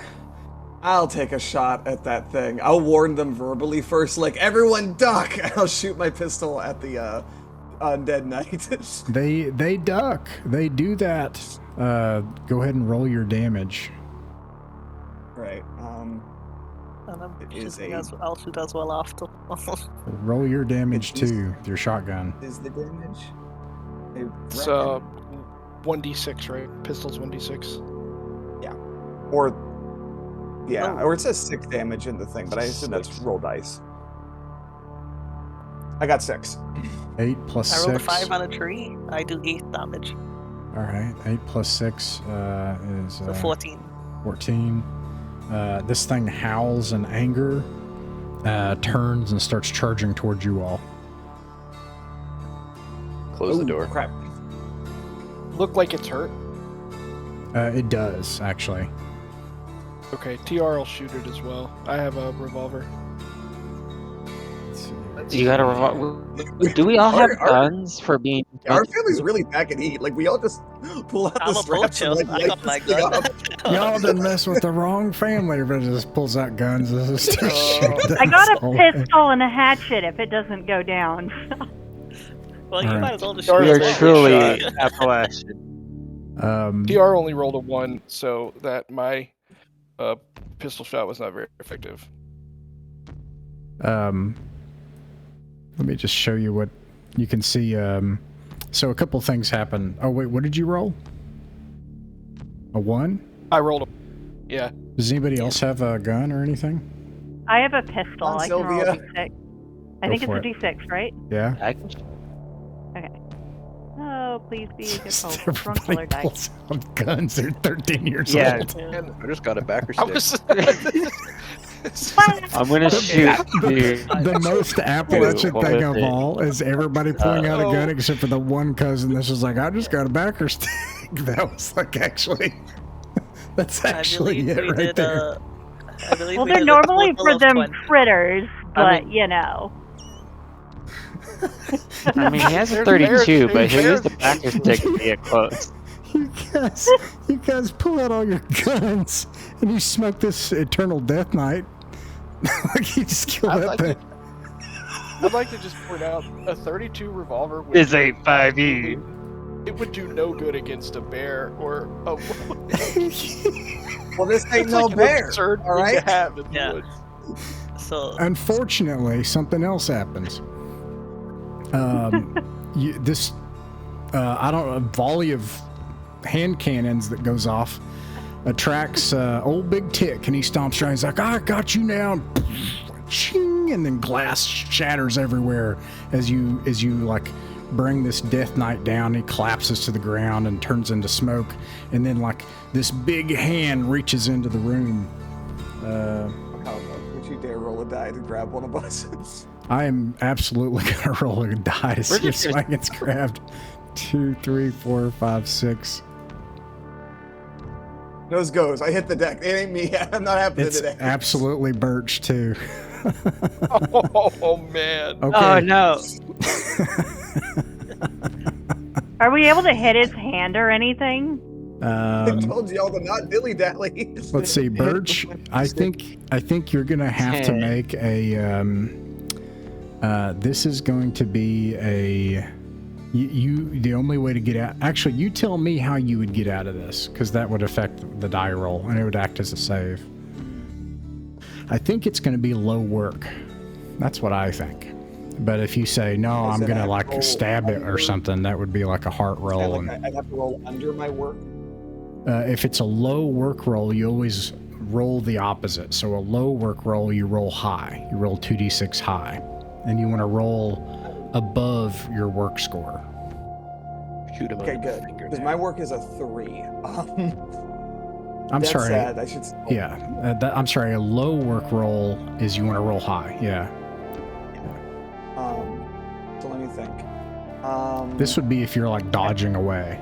I'll take a shot at that thing. I'll warn them verbally first, like, everyone duck! And I'll shoot my pistol at the undead knight. They duck. They do that. Go ahead and roll your damage. Right. And I'm It is shooting a- I'll shoot as well after. Roll your damage It is- too with your shotgun. Is the damage? It's 1d6, right? Pistol's 1d6. Or yeah, Oh. or it says 6 damage in the thing, but I assume that's roll dice. I got 6. 8 plus I rolled a 6. 5 on a tree. I do 8 damage. All right. 8 plus 6 is So 14. 14. This thing howls in anger, turns and starts charging towards you all. Close the Ooh, door. Crap. Look like it's hurt. It does, actually. Okay, TR will shoot it as well. I have a revolver. You got a revolver? Do we all have guns for being? Our family's really back and eat. Like, we all just pull out I'm the a straps and, poacher. like, I light got my this thing gun. up. Y'all didn't mess with the wrong family, but just pulls out guns and just starts shooting I got us all. a pistol and a hatchet if it doesn't go down. Well, you Alright. might as well just We We shoot are it. truly Shot. Appalachian. TR only rolled a 1, so that my pistol shot was not very effective. Let me just show you what you can see. So a couple things happen. Oh wait, what did you roll? A 1? I rolled a... Yeah. Does anybody else have a gun or anything? I have a pistol. Come on, I can roll a Sylvia. d6. I Go think it's for a it. d6, right? Yeah. Oh, please be a good wrong Everybody color dice. pulls out guns. They're 13 years Yeah. old. I just got a backer I stick. was... I'm gonna shoot you. The most Appalachian What thing was of it? all is everybody pulling out a gun Oh. except for the one cousin that's just like, I just got a backer stick. That was like actually, that's actually it we right did, there. I believe Well, we they're did a normally total for of them 20. critters, but I mean- you know. I mean, he has a There's 32, bears- but he'll use there's the backer stick to get close. You guys pull out all your guns and you smoke this Eternal Death Knight. Like you just kill I'd that like thing. I'd like to just point out a 32 revolver would Is a 5e. it would do no good against a bear or a Well, this ain't It's no like an bear. absurd all thing right? to have in the Yeah. woods. So Unfortunately, something else happens. A volley of hand cannons that goes off attracts old Big Tick, and he stomps around. He's like, I got you now. And ching, and then glass shatters everywhere as you like bring this Death Knight down. He collapses to the ground and turns into smoke, and then like this big hand reaches into the room. Would you dare roll a die to grab one of us? I am absolutely gonna roll a die to see if just gonna- somebody gets grabbed. 2, 3, 4, 5, 6. Nose goes. I hit the deck. It ain't me. I'm not happening It's today. absolutely Birch too. Oh man. Okay. Oh no! Are we able to hit his hand or anything? I told y'all to not dilly dally. Let's see, Birch. I think you're gonna have to make a. This is going to be a. You the only way to get out. Actually, you tell me how you would get out of this, because that would affect the die roll, and it would act as a save. I think it's going to be low work. That's what I think. But if you say no, Is I'm it gonna like actual stab it or something, that would be like a heart roll. Like I'd have to roll under my work. If it's a low work roll, you always roll the opposite. So a low work roll, you roll high. You roll 2d6 high, and you want to roll above your work score. Shoot him Okay, on the good. finger Because there. my work is a 3. I'm That's sorry. sad. I should. Yeah, I'm sorry. A low work roll is you want to roll high. Yeah. So let me think. This would be if you're like dodging away.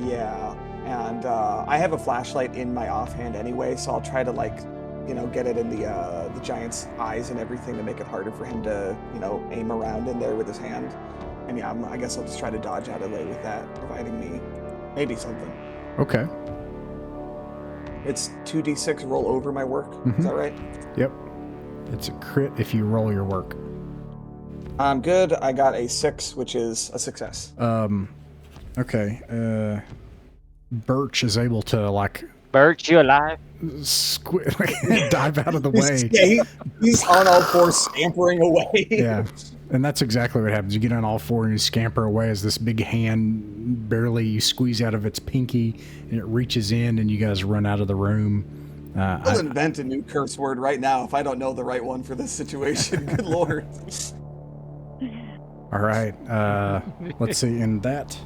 Yeah, and I have a flashlight in my offhand anyway, so I'll try to get it in the giant's eyes and everything to make it harder for him to, aim around in there with his hand. And yeah, I guess I'll just try to dodge out of the way with that, providing me maybe something. Okay. It's 2d6 roll over my work. Is that right? Yep. It's a crit if you roll your work. I'm good. I got a 6, which is a success. Okay. Birch is able to like Birch, you alive? dive out of the way. Yeah, he's on all fours, scampering away. Yeah. And that's exactly what happens. You get on all four and you scamper away as this big hand barely you squeeze out of its pinky and it reaches in and you guys run out of the room. I'll invent a new curse word right now if I don't know the right one for this situation. Good lord. All right. Let's see. In that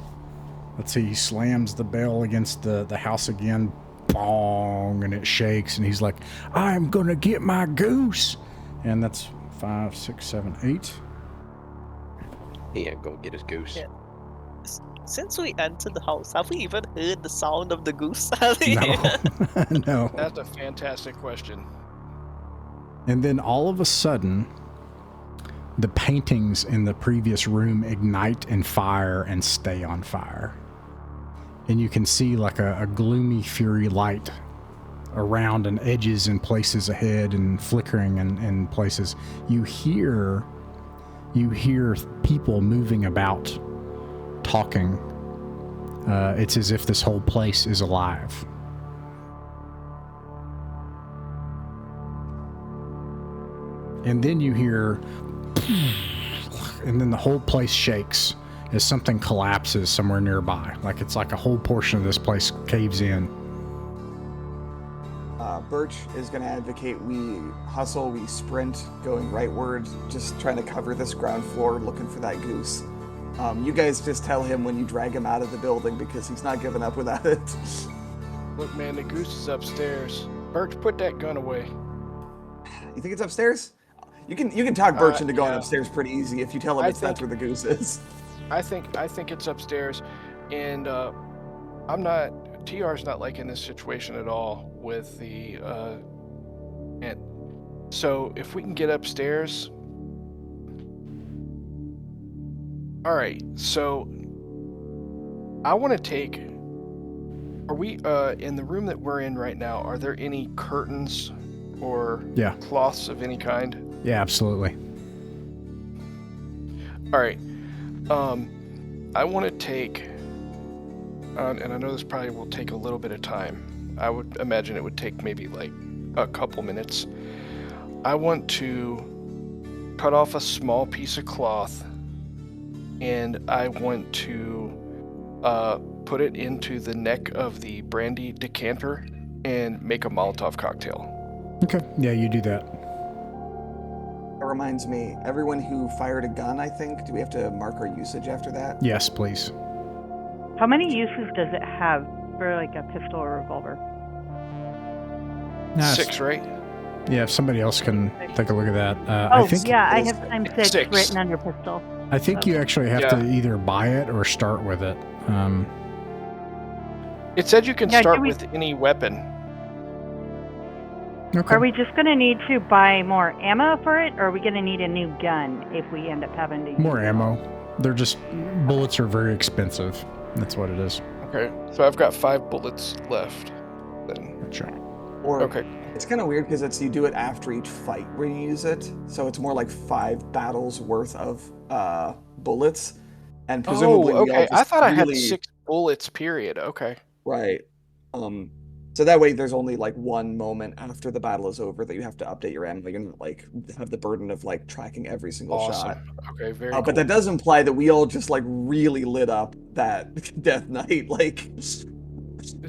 Let's see, he slams the bell against the house again. Bong, and it shakes, and he's like, I'm gonna get my goose. And that's 5, 6, 7, 8. He ain't gonna get his goose. Yeah. Since we entered the house, have we even heard the sound of the goose? No. No. That's a fantastic question. And then all of a sudden, the paintings in the previous room ignite and fire and stay on fire. And you can see like a gloomy fury light around and edges in places ahead and flickering in places. You hear people moving about, talking. It's as if this whole place is alive. And then you hear, and then the whole place shakes as something collapses somewhere nearby. Like it's like a whole portion of this place caves in. Birch is going to advocate we hustle, we sprint, going rightward, just trying to cover this ground floor, looking for that goose. You guys just tell him when you drag him out of the building because he's not giving up without it. Look, man, the goose is upstairs. Birch, put that gun away. You think it's upstairs? You can talk Birch into going yeah. upstairs pretty easy if you tell him that's where the goose is. I think it's upstairs, and TR's not liking this situation at all with the and so if we can get upstairs. All right, so I want to take. Are we in the room that we're in right now? Are there any curtains or cloths of any kind? Yeah, absolutely. All right. I want to take, and I know this probably will take a little bit of time. I would imagine it would take maybe like a couple minutes. I want to cut off a small piece of cloth, and I want to put it into the neck of the brandy decanter and make a Molotov cocktail. Okay, yeah, you do that. That reminds me, everyone who fired a gun, I think, do we have to mark our usage after that? Yes, please. How many uses does it have for like a pistol or revolver? 6, right? Yeah, if somebody else can take a look at that. Oh, I think, I have M6 6. written under pistol. I think you actually have to either buy it or start with it. It said you can Yeah, start do we- with any weapon. Okay. Are we just going to need to buy more ammo for it, or are we going to need a new gun if we end up having to use More it? ammo. They're just, bullets are very expensive. That's what it is. Okay, so I've got 5 bullets left. Then. Sure. Or Okay. it's kind of weird because you do it after each fight when you use it, so it's more like 5 battles worth of bullets, and presumably we all okay. just I thought I had really- 6 bullets. Period. Okay. Right. So that way there's only like one moment after the battle is over that you have to update your ammo. You're not like have the burden of like tracking every single shot. Awesome. Okay. Very cool. But that does imply that we all just like really lit up that death night. Like we just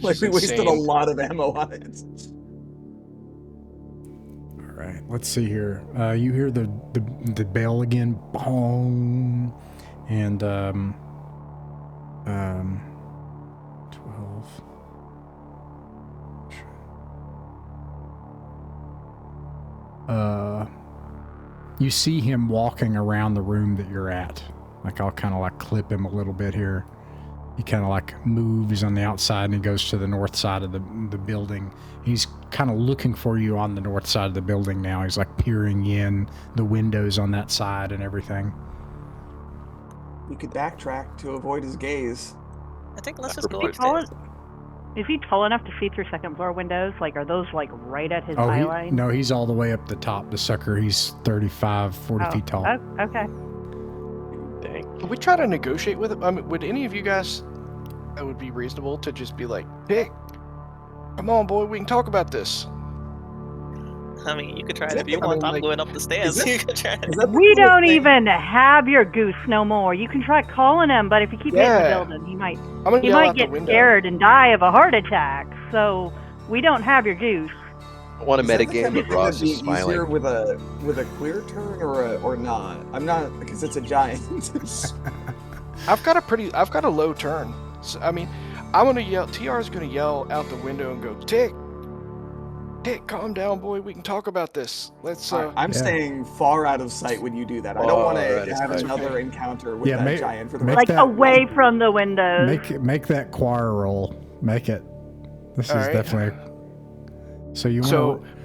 wasted a insane. lot of ammo on it. All right, let's see here. You hear the bell again, bong, and 12. You see him walking around the room that you're at. Like I'll kind of like clip him a little bit here. He kind of like moves on the outside and he goes to the north side of the building. He's kind of looking for you on the north side of the building now. He's like peering in the windows on that side and everything. We could backtrack to avoid his gaze. I think let's just go Is he tall upstairs. Is he tall enough to see through second floor windows? Like, are those like right at his Oh, eye line? no, he's all the way up the top. The sucker, he's 35, 40 feet tall. Oh, okay. Dang. Could we try to negotiate with him? I mean, would any of you guys, that would be reasonable to just be like, hey, come on, boy, we can talk about this. I mean, you could try Is it that if you the- want. I I'm mean, going up the stairs. is You could try it. Is that the We kind of don't thing- even have your goose no more. You can try calling him, but if you keep hitting the Yeah. building, he might I'm gonna yell out get the window. scared and die of a heart attack. So we don't have your goose. I want a Is that the metagame, kind of but thing Ross that'd be is smiling. easier with a queer turn or not? I'm not because it's a giant. I've got a low turn, So, I mean, I'm gonna yell. TR's gonna yell out the window and go, Tick, calm down, boy. We can talk about this. Let's. I'm Yeah. staying far out of sight when you do that. I don't want Far out to of have sight. another encounter with Yeah, that giant for the make rest Like that- away from the windows. Make that choir roll. Make it. This All is right. definitely. So you So want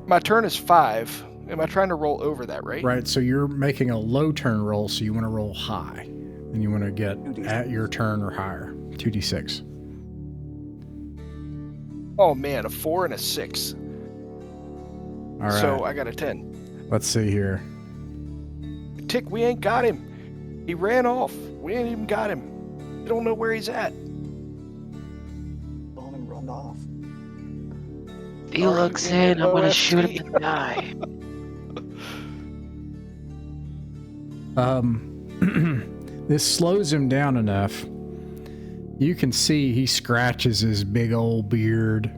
my turn is 5. Am I trying to roll over that, right? right? So you're making a low turn roll. So you want to roll high, and you want to get 2d6. at your turn or higher. 2d6. Oh man, a 4 and a 6. All right. So I got a 10. Let's see here. Tick, we ain't got him. He ran off. We ain't even got him. We don't know where he's at. Let him run off. If he looks in, I'm gonna shoot him in the eye. This slows him down enough. You can see he scratches his big old beard,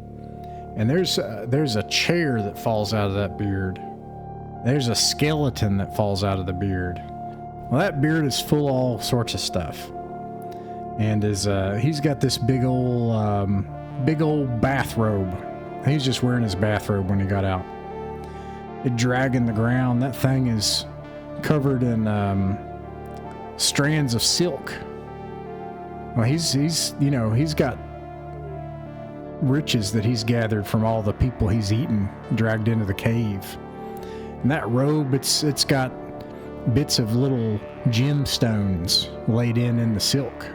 and there's a chair that falls out of that beard. There's a skeleton that falls out of the beard. Well, that beard is full of all sorts of stuff, and he's got this big old bathrobe. He's just wearing his bathrobe when he got out. It dragging the ground. That thing is covered in strands of silk. Well, he's got riches that he's gathered from all the people he's eaten, dragged into the cave. And that robe, it's got bits of little gemstones laid in the silk.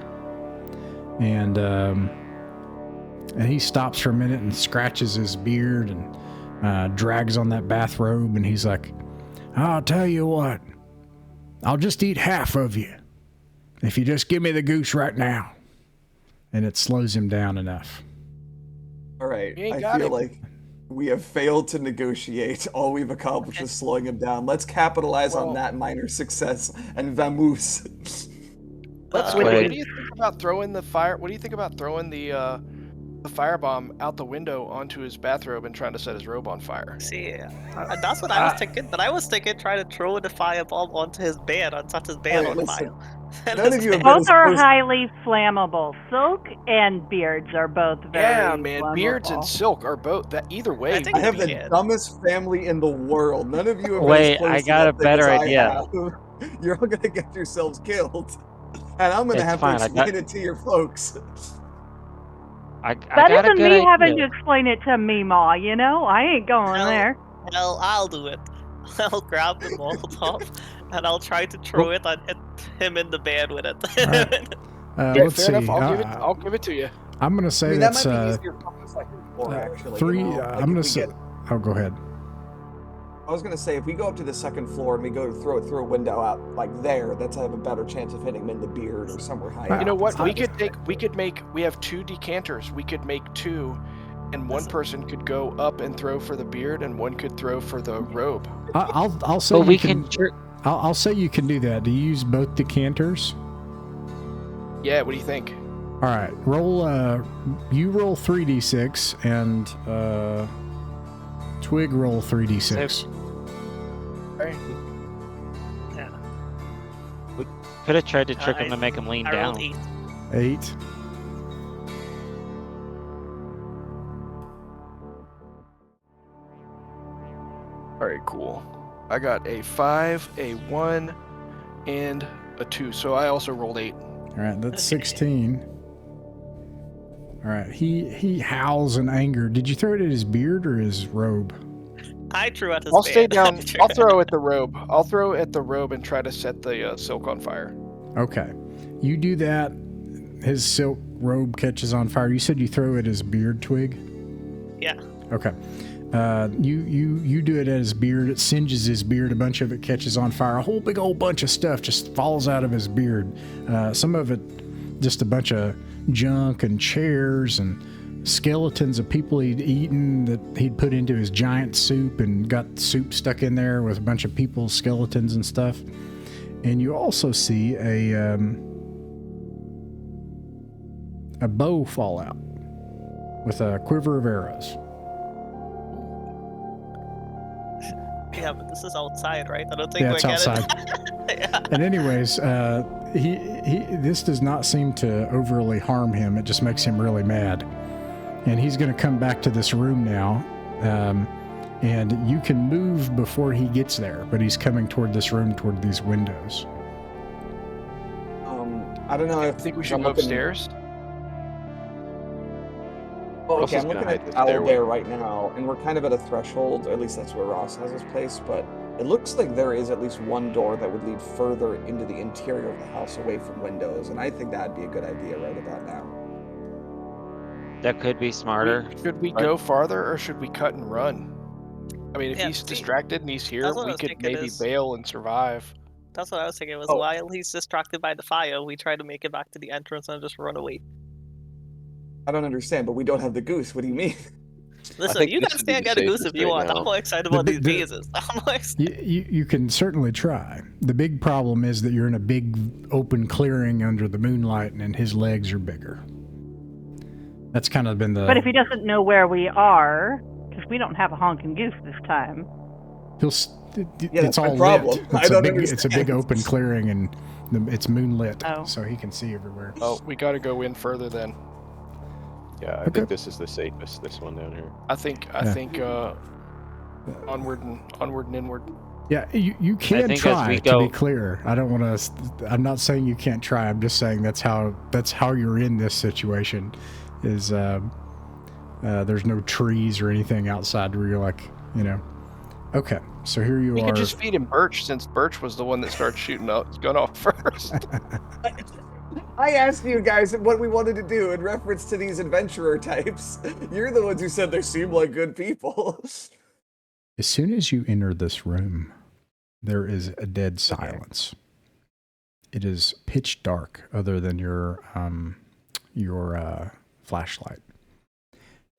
And he stops for a minute and scratches his beard and drags on that bathrobe, and he's like, I'll tell you what, I'll just eat half of you if you just give me the goose right now. And it slows him down enough. All right, You ain't I got feel him. like we have failed to negotiate. All we've accomplished is slowing him down. Let's capitalize on Well- that minor success and vamoose. Let's Wait. What do you think about throwing the fire? What do you think about throwing the firebomb out the window onto his bathrobe and trying to set his robe on fire? See, that's what I was thinking. But I was thinking trying to throw the firebomb onto his bed, on set his bed Alright, on listen. fire. None of you have been Both are exposed- highly flammable. Silk and beards are both very Yeah, man, beards and flammable. silk are both that either way. I think I have the Yeah. dumbest family in the world. None of you have been Wait, as close I to got that a thing better as I idea. have. You're all gonna get yourselves killed, and I'm gonna It's have fine, to I got- explain it to your folks. I That got a isn't good me idea. having to explain it to me, Ma, you know? I ain't going Hell, there. Well, I'll do it. I'll grab the Molotov and I'll try to throw it and hit him in the bed with it. Alright. Yeah, Let's fair see. enough. I'll give it to you. I'm gonna say I mean, that that's might be easier from the second floor, actually. three. You know? Like, I'm if gonna we say. get- Oh, go ahead. I was gonna say if we go up to the second floor and we go to throw it through a window out like there, that's have a better chance of hitting him in the beard or somewhere high. You know up. what? It's We have 2 decanters. We could make 2, and one person could go up and throw for the beard, and one could throw for the robe. I'll say But you we can. can. I'll say you can do that. Do you use both decanters? Yeah, what do you think? All right. Roll. You roll 3d6 and Twig roll 3d6. Alright. Yeah. Could have tried to trick him I- to make him lean I rolled down. 8. 8. Alright, cool. I got a 5, a 1, and a 2. So I also rolled 8. All right. That's 16. All right. He howls in anger. Did you throw it at his beard or his robe? I threw at his I'll bed. stay down. Sure. I'll throw at the robe. I'll throw at the robe and try to set the silk on fire. Okay. You do that. His silk robe catches on fire. You said you throw it at his beard, Twig? Yeah. Okay. You do it at his beard. It singes his beard. A bunch of it catches on fire. A whole big old bunch of stuff just falls out of his beard. Some of it just a bunch of junk and chairs and skeletons of people he'd eaten that he'd put into his giant soup and got soup stuck in there with a bunch of people's skeletons and stuff. And you also see a bow fall out with a quiver of arrows. Yeah, but this is outside, right? I don't think Yeah, we're it's outside. yeah. And anyways, this does not seem to overly harm him. It just makes him really mad. And he's going to come back to this room now. And you can move before he gets there, but he's coming toward this room, toward these windows. I don't know I if think we should I'm go looking- upstairs. Oh, okay, Russell's I'm gonna looking hide at the the owl stairway. bear right now, and we're kind of at a threshold, or at least that's where Ross has his place, but it looks like there is at least one door that would lead further into the interior of the house away from windows, and I think that'd be a good idea right about now. That could be smarter. Should we but- go farther or should we cut and run? I mean, if Yeah, he's see, distracted and he's here, that's what I we was could thinking maybe is- bail and survive. That's what I was thinking. Was Oh. while he's distracted by the fire, we try to make it back to the entrance and just run away. I don't understand, but we don't have the goose. What do you mean? Listen, think you this can would be stay and the get a goose if safest you right want. now. I'm more excited The about these big- mazes. I'm more excited. You can certainly try. The big problem is that you're in a big open clearing under the moonlight, and his legs are bigger. That's kind of been the. But if he doesn't know where we are, because we don't have a honking goose this time. he'll. that's It's my all problem. lit. I It's a don't big. It's a big understand. open clearing, and it's moonlit, Oh. so he can see everywhere. Oh, we got to go in further then. Yeah, I Okay. think this is the safest. This one down here. I think onward and inward. Yeah, you can think as try. we To go- be clear, I don't want to. I'm not saying you can't try. I'm just saying that's how you're in this situation. Is there's no trees or anything outside where you're like, Okay, so here you We are. could just feed him Birch since Birch was the one that started shooting out, gun off first. I asked you guys what we wanted to do in reference to these adventurer types. You're the ones who said they seem like good people. As soon as you enter this room, there is a dead silence. It is pitch dark, other than your flashlight.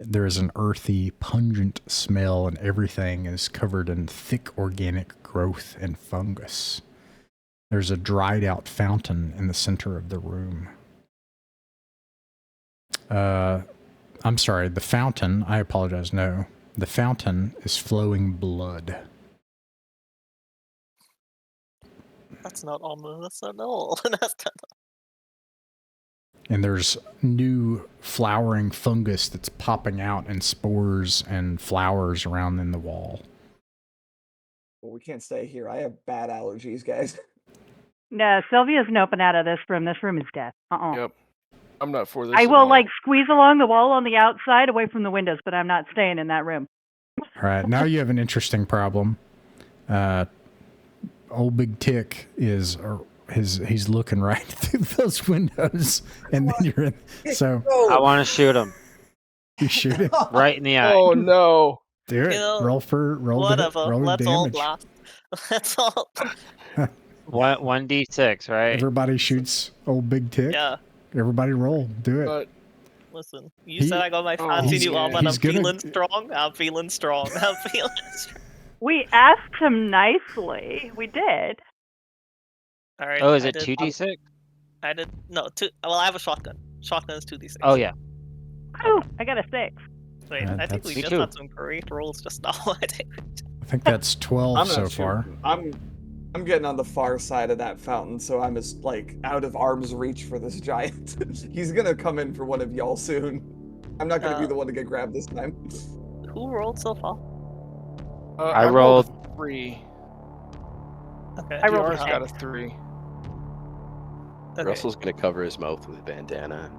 There is an earthy, pungent smell, and everything is covered in thick organic growth and fungus. There's a dried out fountain in the center of the room. I'm sorry, the fountain, I apologize, no. The fountain is flowing blood. That's not ominous at all. That's not... And there's new flowering fungus that's popping out and spores and flowers around in the wall. Well, we can't stay here. I have bad allergies, guys. No, Sylvia's noping out of this room. This room is death. Yep. I'm not for this. I at will all. squeeze along the wall on the outside away from the windows, but I'm not staying in that room. All right, now you have an interesting problem. Old Big Tick is he's looking right through those windows, and then you're in. So I want to shoot him you shoot it. right in the eye. Oh no! Do it. You know, roll Whatever. roll Let's all damage. blast. Let's all. 1d6, right? Everybody shoots Old Big Tick. Yeah. Everybody roll. Do it. But Listen, you He- said I got my oh, fancy he's new armor gonna- and I'm he's gonna- feeling strong. I'm feeling strong. I'm feeling strong. We asked him nicely. We did. All right. Oh, is I it did- 2d6? I did no. Well, I have a shotgun. Shotgun is 2d6. Oh, yeah. Oh, I got a 6. Wait, Yeah, I think we that's- Me just too. had some great rolls just now. I think. I think that's 12 I'm so not sure. far. I'm getting on the far side of that fountain, so I'm as out of arm's reach for this giant. He's gonna come in for one of y'all soon. I'm not gonna be the one to get grabbed this time. Who rolled so far? I rolled- a 3. Okay. I rolled a DR's six. got a 3. Okay. Russell's gonna cover his mouth with a bandana.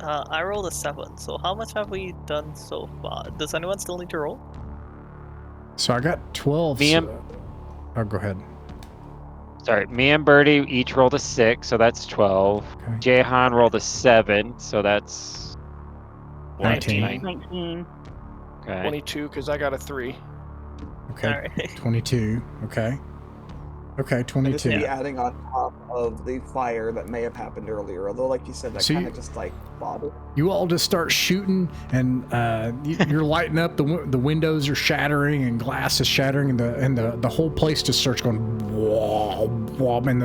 I rolled a 7. So how much have we done so far? Does anyone still need to roll? So I got 12. Me and- Oh, go ahead. Sorry, me and Birdie each rolled a 6, so that's 12. Okay. Jahan rolled a 7, so that's 19. 19. Okay. 22 because I got a 3. Okay. All right. 22. Okay. Okay, And this would 22. be adding on top of the fire that may have happened earlier. Although, like you said, that So kind you- of just bothered. You all just start shooting, and you're lighting up. The windows are shattering, and glass is shattering, and the whole place just starts going wah, wah, and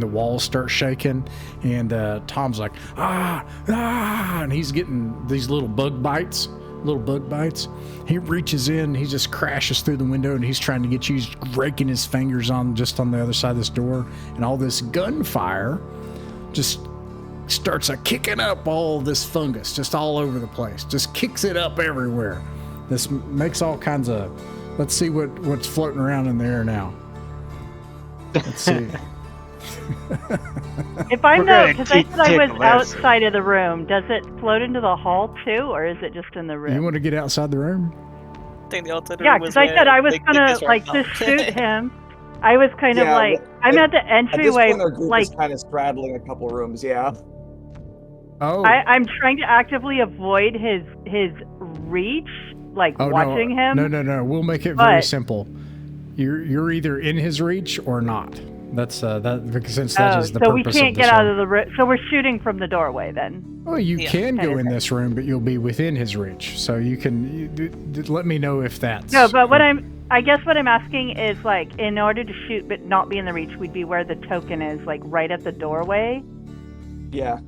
the walls start shaking. And Tom's like and he's getting these little bug bites little bug bites. He reaches in, he just crashes through the window, and he's trying to get you. He's raking his fingers on the other side of this door, and all this gunfire just starts kicking up all this fungus just all over the place. Just kicks it up everywhere. This makes all kinds of. Let's see what's floating around in the air now. Let's see. If I We're know, gonna because I said I take was a list. outside of the room, does it float into the hall too, or is it just in the room? You want to get outside the room? I think the outside Yeah, room because was I said where I was Big gonna Dick is right like now. just shoot him. I was kind of Yeah, like, well, I'm at the At this entryway, point, our group like is kind of straddling a couple rooms. Yeah. Oh. I'm trying to actively avoid his reach, like Oh, watching him. No. We'll make it very But- simple. You're either in his reach or not. That's that because since that Oh, is the so purpose we can't of get this out room. of the room. So we're shooting from the doorway then. Oh, you Yeah, can kind go of in thing. this room, but you'll be within his reach. So you can let me know if that's No, but I guess what I'm asking is like, in order to shoot but not be in the reach, we'd be where the token is, like right at the doorway, Yeah.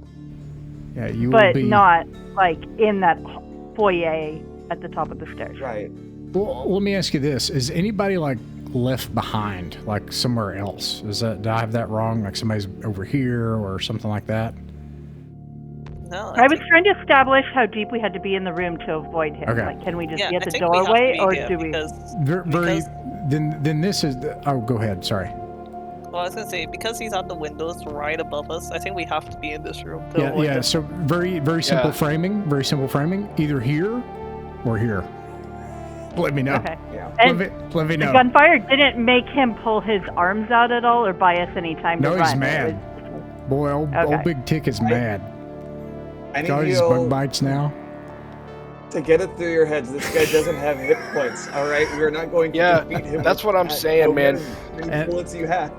Yeah, you will but be. not like in that foyer at the top of the stairs. Right. Well, let me ask you this: is anybody like left behind, like somewhere else? Did I have that wrong? Like somebody's over here or something like that? No, I was trying to establish how deep we had to be in the room to avoid him. Okay. Like, can we just yeah, be at I the think we have to doorway, be or here do we? because Very. Because- Then this is. Oh, go ahead. Sorry. well, I was gonna say because he's at the windows right above us. I think we have to be in this room. To Yeah, avoid yeah. him. So very simple Yeah. framing. Very simple framing. Either here or here. Let me know. Okay. Yeah. And Let me the know. gunfire didn't make him pull his arms out at all, or buy us any time No, to he's run. mad. It was- Boy, old Okay. Big Tick is mad. I need Got you his bug all bites now. to get it through your heads. This guy doesn't have hit points. All right, we are not going to Yeah, defeat him. that's with what I'm that. saying, No man. matter how many And- bullets you have.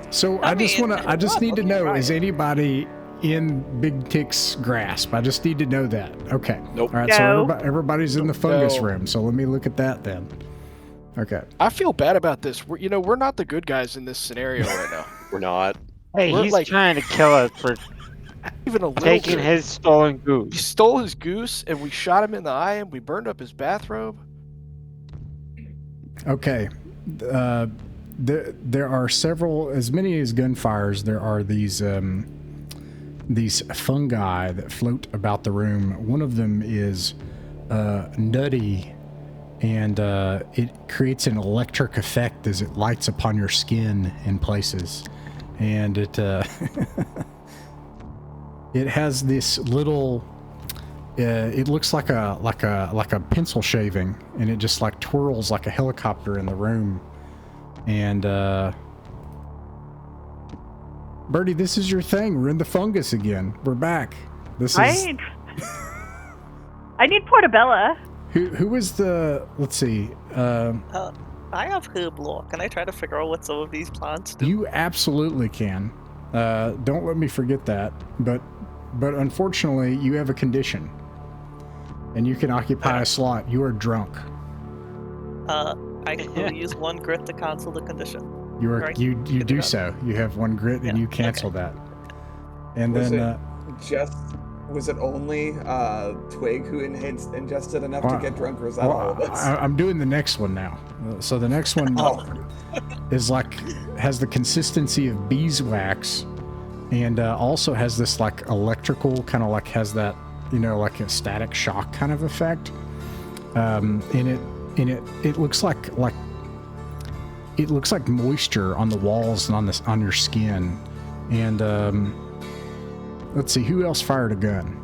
So I I just mean, I just need to okay, know: right. is anybody in Big Tick's grasp? I just need to know that. Okay. Nope. All right. So No. everybody's in the fungus No. room. So let me look at that then. Okay. I feel bad about this. We're not the good guys in this scenario right now. We're not. Hey, We're he's like- trying to kill us for Even a little taking bit. his stolen We goose. stole his goose and we shot him in the eye and we burned up his bathrobe. Okay. There are several, as many as gunfires. There are these fungi that float about the room. One of them is nutty, and it creates an electric effect as it lights upon your skin in places, and it it has this little. It looks like a pencil shaving, and it just like twirls like a helicopter in the room. And Birdie, this is your thing. We're in the fungus again. We're back. This is I need Portabella. who was the? Let's see. I have herb lore. Can I try to figure out what some of these plants do? You absolutely can. Don't let me forget that. But unfortunately, you have a condition, and you can occupy a slot. You are drunk. I can use one grit to cancel the condition. You are Right. you Good to do know. so. You have one grit, and Yeah, you cancel that. And Was then was it only Twig who ingested enough to Well, get drunk, or was that all of us? I'm doing the next one now. So the next one Oh. is like has the consistency of beeswax, and also has this like electrical kind of like has that like a static shock kind of effect. And it looks like it looks like moisture on the walls and on your skin. And let's see, who else fired a gun?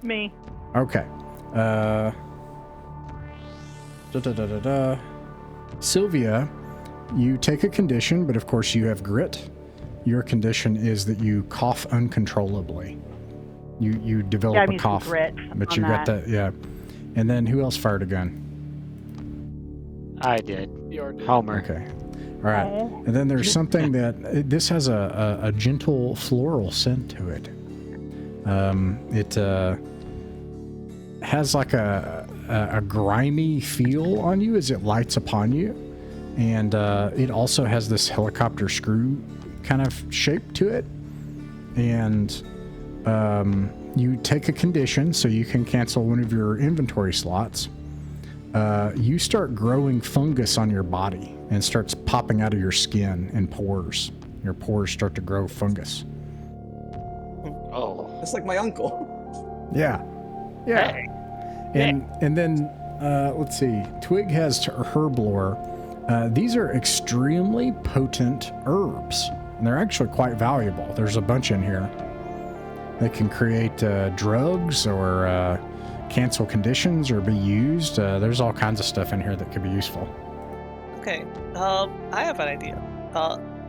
Me. Okay. Sylvia, you take a condition, but of course you have grit. Your condition is that you cough uncontrollably. You develop Yeah, I a mean some cough, grit but on you got that. that, yeah. And then who else fired a gun? I did. Yarn. Homer. Okay. All right. Oh. And then there's something that this has a gentle floral scent to it. It has like a grimy feel on you as it lights upon you, and it also has this helicopter screw kind of shape to it, and you take a condition, so you can cancel one of your inventory slots. You start growing fungus on your body and starts popping out of your skin and pores. Your pores start to grow fungus. Oh. It's like my uncle. Yeah. Hey. And then let's see. Twig has herb lore. These are extremely potent herbs. And they're actually quite valuable. There's a bunch in here. They can create drugs or cancel conditions or be used. There's all kinds of stuff in here that could be useful. Okay. I have an idea.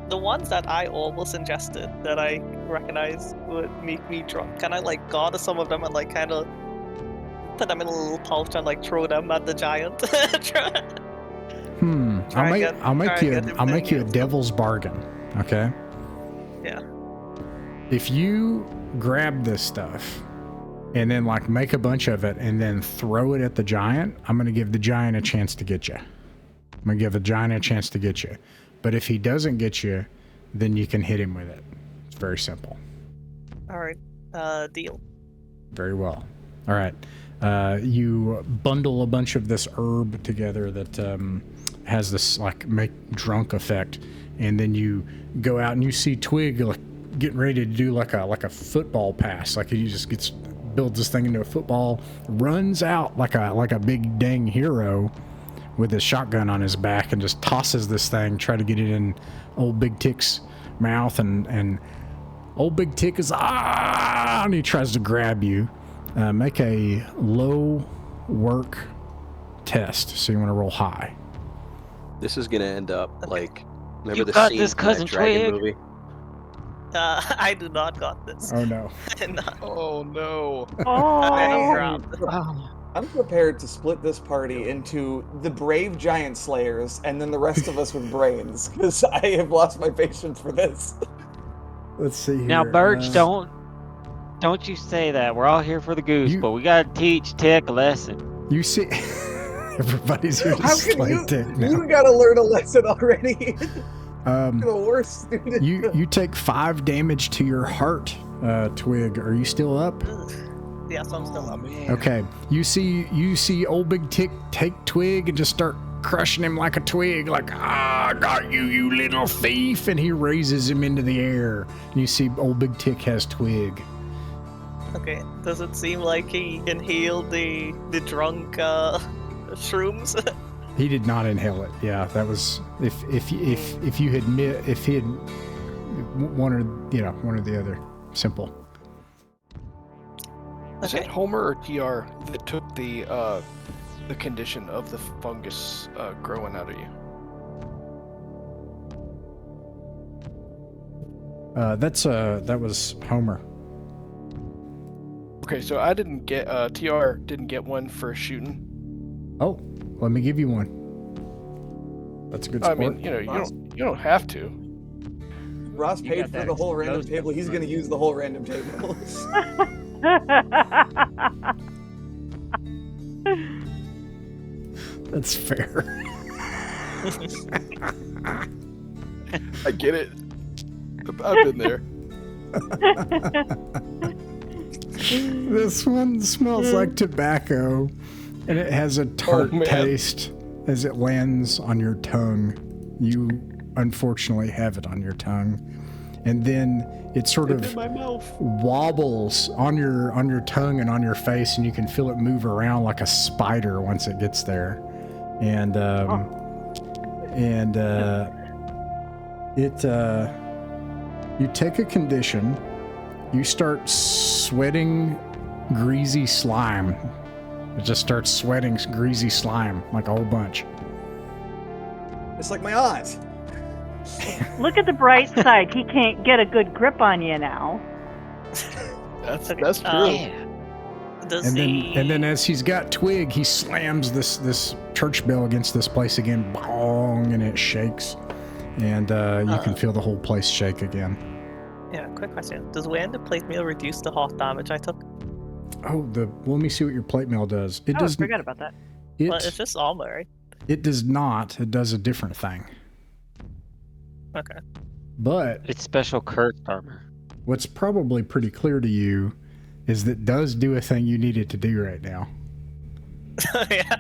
The ones that I almost ingested that I recognize would make me drunk, can I like gather some of them and like kind of put them in a little pouch and like throw them at the giant? I'll make you a devil's bargain. Okay. Yeah. If you grab this stuff and then like make a bunch of it and then throw it at the giant, I'm gonna give the giant a chance to get you. I'm gonna give the giant a chance to get you. But if he doesn't get you, then you can hit him with it. It's very simple. All right. Deal. Very well. All right. You bundle a bunch of this herb together that has this like make drunk effect, and then you go out and you see Twig like getting ready to do like a football pass. Like he just builds this thing into a football, runs out like a big dang hero with his shotgun on his back and just tosses this thing, try to get it in old Big Tick's mouth, and old Big Tick is and he tries to grab you. Make a low work test, so you want to roll high. This is gonna end up like, remember You the got scene this, from Cousin that dragon Twig. movie? I do not got this. Oh no. Oh no. Oh. I'm prepared to split this party into the brave giant slayers and then the rest of us with brains, because I have lost my patience for this. Let's see here. Now, Birch, don't you say that. We're all here for the goose, but we gotta teach Tick a lesson. You see, everybody's here to How can slay Tick now. you gotta learn a lesson already. You're the Um, worst student. you take 5 damage to your heart, Twig. Are you still up? Yes, I'm still up. Okay. You see old Big Tick take Twig and just start crushing him like a twig, like, I got you, you little thief, and he raises him into the air. And you see old Big Tick has Twig. Okay. Does it seem like he inhaled the drunk shrooms? He did not inhale it. Yeah, that was if he had one or the other. Simple. Is it Homer or TR that took the condition of the fungus growing out of you? That was Homer. Okay, so I didn't get TR didn't get one for shooting. Oh, let me give you one. That's a good I sport. mean, you don't have to. Ross You paid got for that the whole random exposed table. He's gonna use the whole random table. That's fair. I get it. I've been there. This one smells like tobacco, and it has a tart man. taste as it lands on your tongue. You unfortunately have it on your tongue, and then it sort It's in of my mouth. wobbles on your tongue and on your face, and you can feel it move around like a spider once it gets there. And you take a condition, you start sweating greasy slime. It just starts sweating greasy slime like a whole bunch. It's like my aunt. Look at the bright side. He can't get a good grip on you now. That's Okay, true. Yeah. Does And he... then as he's got Twig, he slams this church bell against this place again, bong, and it shakes. And you can feel the whole place shake again. Yeah, quick question. Does wearing the plate mail reduce the half damage I took? Oh, let me see what your plate mail does. It I does. forgot about that. It, Well, it's just armor, right? it does not. It does a different thing. Okay. But It's special cursed armor. what's probably pretty clear to you is that does do a thing you need it to do right now. Yeah.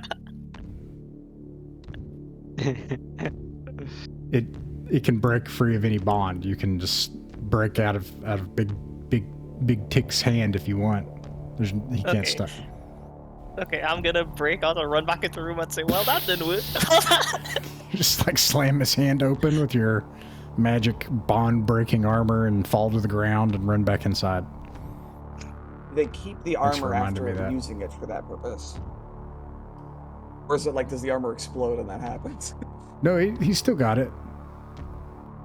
It can break free of any bond. You can just break out of Big Tick's hand if you want. He can't Okay. stop. Okay, I'm gonna break out and run back into the room and say, well, that didn't work. Just like slam his hand open with your magic bond breaking armor and fall to the ground and run back inside. They keep the Thanks for armor reminding after me of that. using it for that purpose. Or is it like, does the armor explode when that happens? No, he's still got it.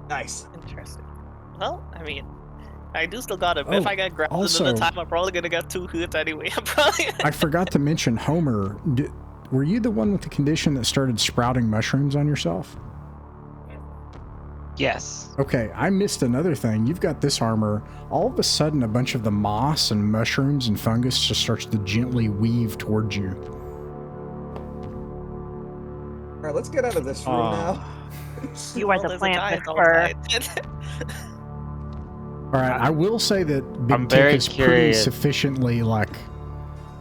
Nice. Interesting. Well, I mean, I do still got it. But Oh, if I get grabbed also- another time, I'm probably gonna get 2 hits anyway. I'm probably. I forgot to mention Homer. Were you the one with the condition that started sprouting mushrooms on yourself? Yes. Okay, I missed another thing. You've got this armor. All of a sudden, a bunch of the moss and mushrooms and fungus just starts to gently weave towards you. All right, let's get out of this room now. You are the there's a plant giant whisperer. outside. All right, I will say that Big I'm Tick very is pretty curious. sufficiently, like,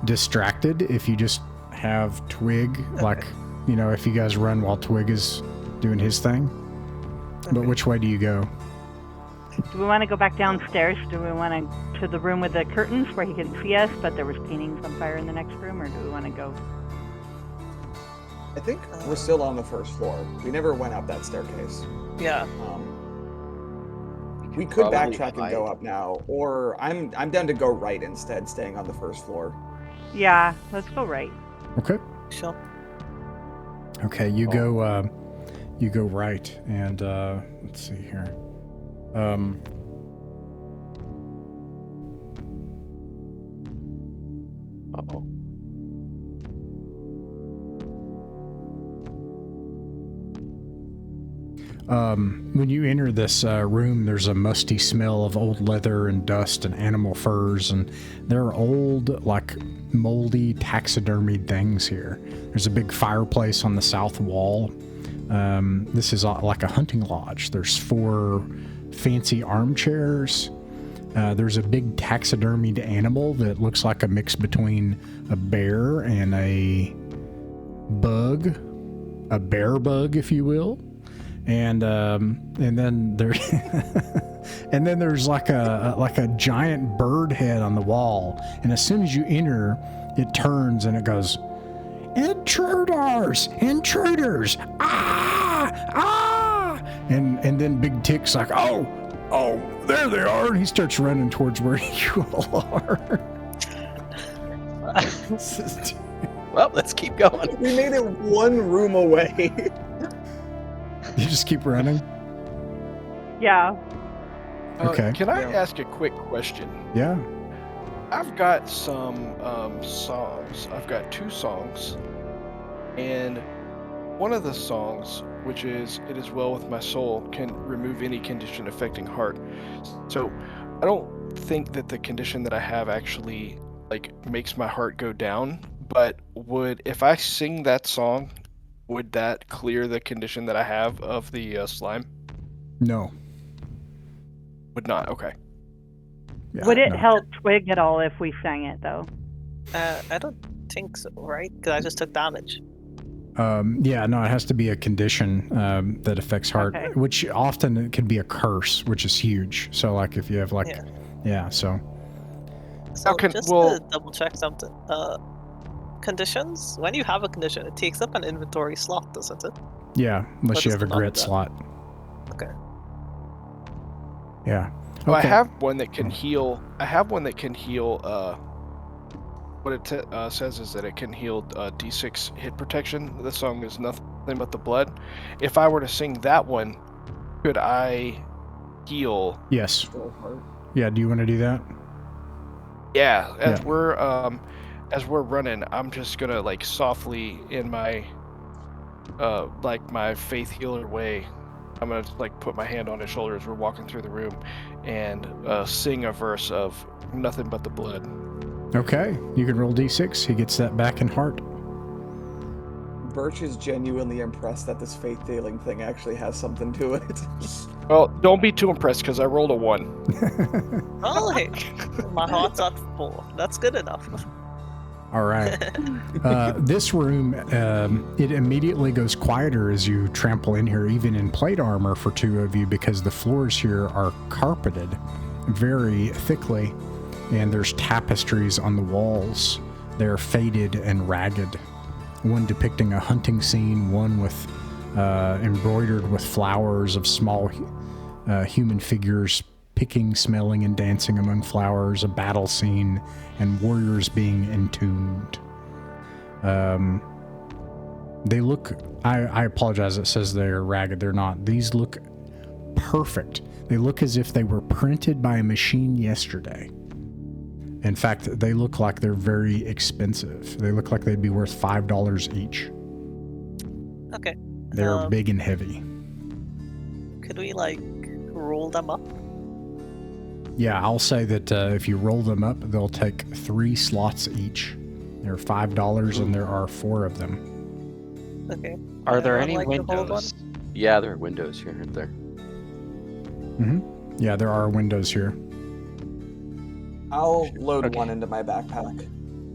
distracted if you just have Twig, like, you know, if you guys run while Twig is doing his thing. But which way do you go? Do we want to go back downstairs? Do we want to the room with the curtains where he can see us, but there was paintings on fire in the next room, or do we want to go? I think we're still on the first floor. We never went up that staircase. Yeah. We could probably backtrack and hide. go up now, or I'm down to go right instead, staying on the first floor. Yeah, let's go right. Okay. Sure. Okay, you go right, and let's see here. Uh-oh. When you enter this room, there's a musty smell of old leather and dust and animal furs, and there are old, like, moldy, taxidermied things here. There's a big fireplace on the south wall. This is like a hunting lodge. There's 4 fancy armchairs. There's a big taxidermied animal that looks like a mix between a bear and a bug, a bear bug, if you will. And then there, and then there's like a giant bird head on the wall. And as soon as you enter, it turns and it goes, "Intruders! Intruders! Ah! Ah!" And then Big Tick's like, "Oh, there they are!" And he starts running towards where you all are. Well, let's keep going. We made it one room away. You just keep running. Yeah. Okay. Can I Yeah. ask a quick question? Yeah. I've got some songs. I've got 2 songs, and one of the songs, which is "It Is Well With My Soul," can remove any condition affecting heart. So I don't think that the condition that I have actually like makes my heart go down. But if I sing that song, would that clear the condition that I have of the slime? No. Would not. Okay. Yeah, Would it no. help Twig at all if we sang it, though? I don't think so, right? Because I just took damage. Yeah, no, it has to be a condition that affects heart, Okay. which often it can be a curse, which is huge. So, like, if you have, like, yeah, so. So Okay, just well- to double check something. Conditions. When you have a condition, it takes up an inventory slot, doesn't it? Yeah, unless What you is have a the grit number? slot. Okay. Yeah. Well, Okay. I have one that can heal. I have one that can heal. What it says is that it can heal D6 hit protection. The song is Nothing But the Blood. If I were to sing that one, could I heal? Yes. Yeah, do you want to do that? Yeah. As Yeah. we're running, I'm just gonna like softly in my like my faith healer way. I'm gonna like put my hand on his shoulder as we're walking through the room, and sing a verse of Nothing But the Blood. Okay, you can roll d6. He gets that back in heart. Birch is genuinely impressed that this faith-healing thing actually has something to it. Well, don't be too impressed because I rolled a 1. Oh, hey, my heart's at 4. That's good enough. All right. This room, it immediately goes quieter as you trample in here, even in plate armor for two of you, because the floors here are carpeted very thickly, and there's tapestries on the walls. They're faded and ragged. One depicting a hunting scene, one with embroidered with flowers of small human figures picking, smelling, and dancing among flowers, a battle scene, and warriors being entombed. They look, I apologize, it says they're ragged. They're not. These look perfect. They look as if they were printed by a machine yesterday. In fact, they look like they're very expensive. They look like they'd be worth $5 each. Okay. They're big and heavy. Could we, like, roll them up? Yeah, I'll say that if you roll them up, they'll take 3 slots each. They're $5, and there are 4 of them. Okay. Are there Anyone any like to hold windows? Yeah, there are windows here, aren't there? Yeah, there are windows here. I'll load Okay. one into my backpack.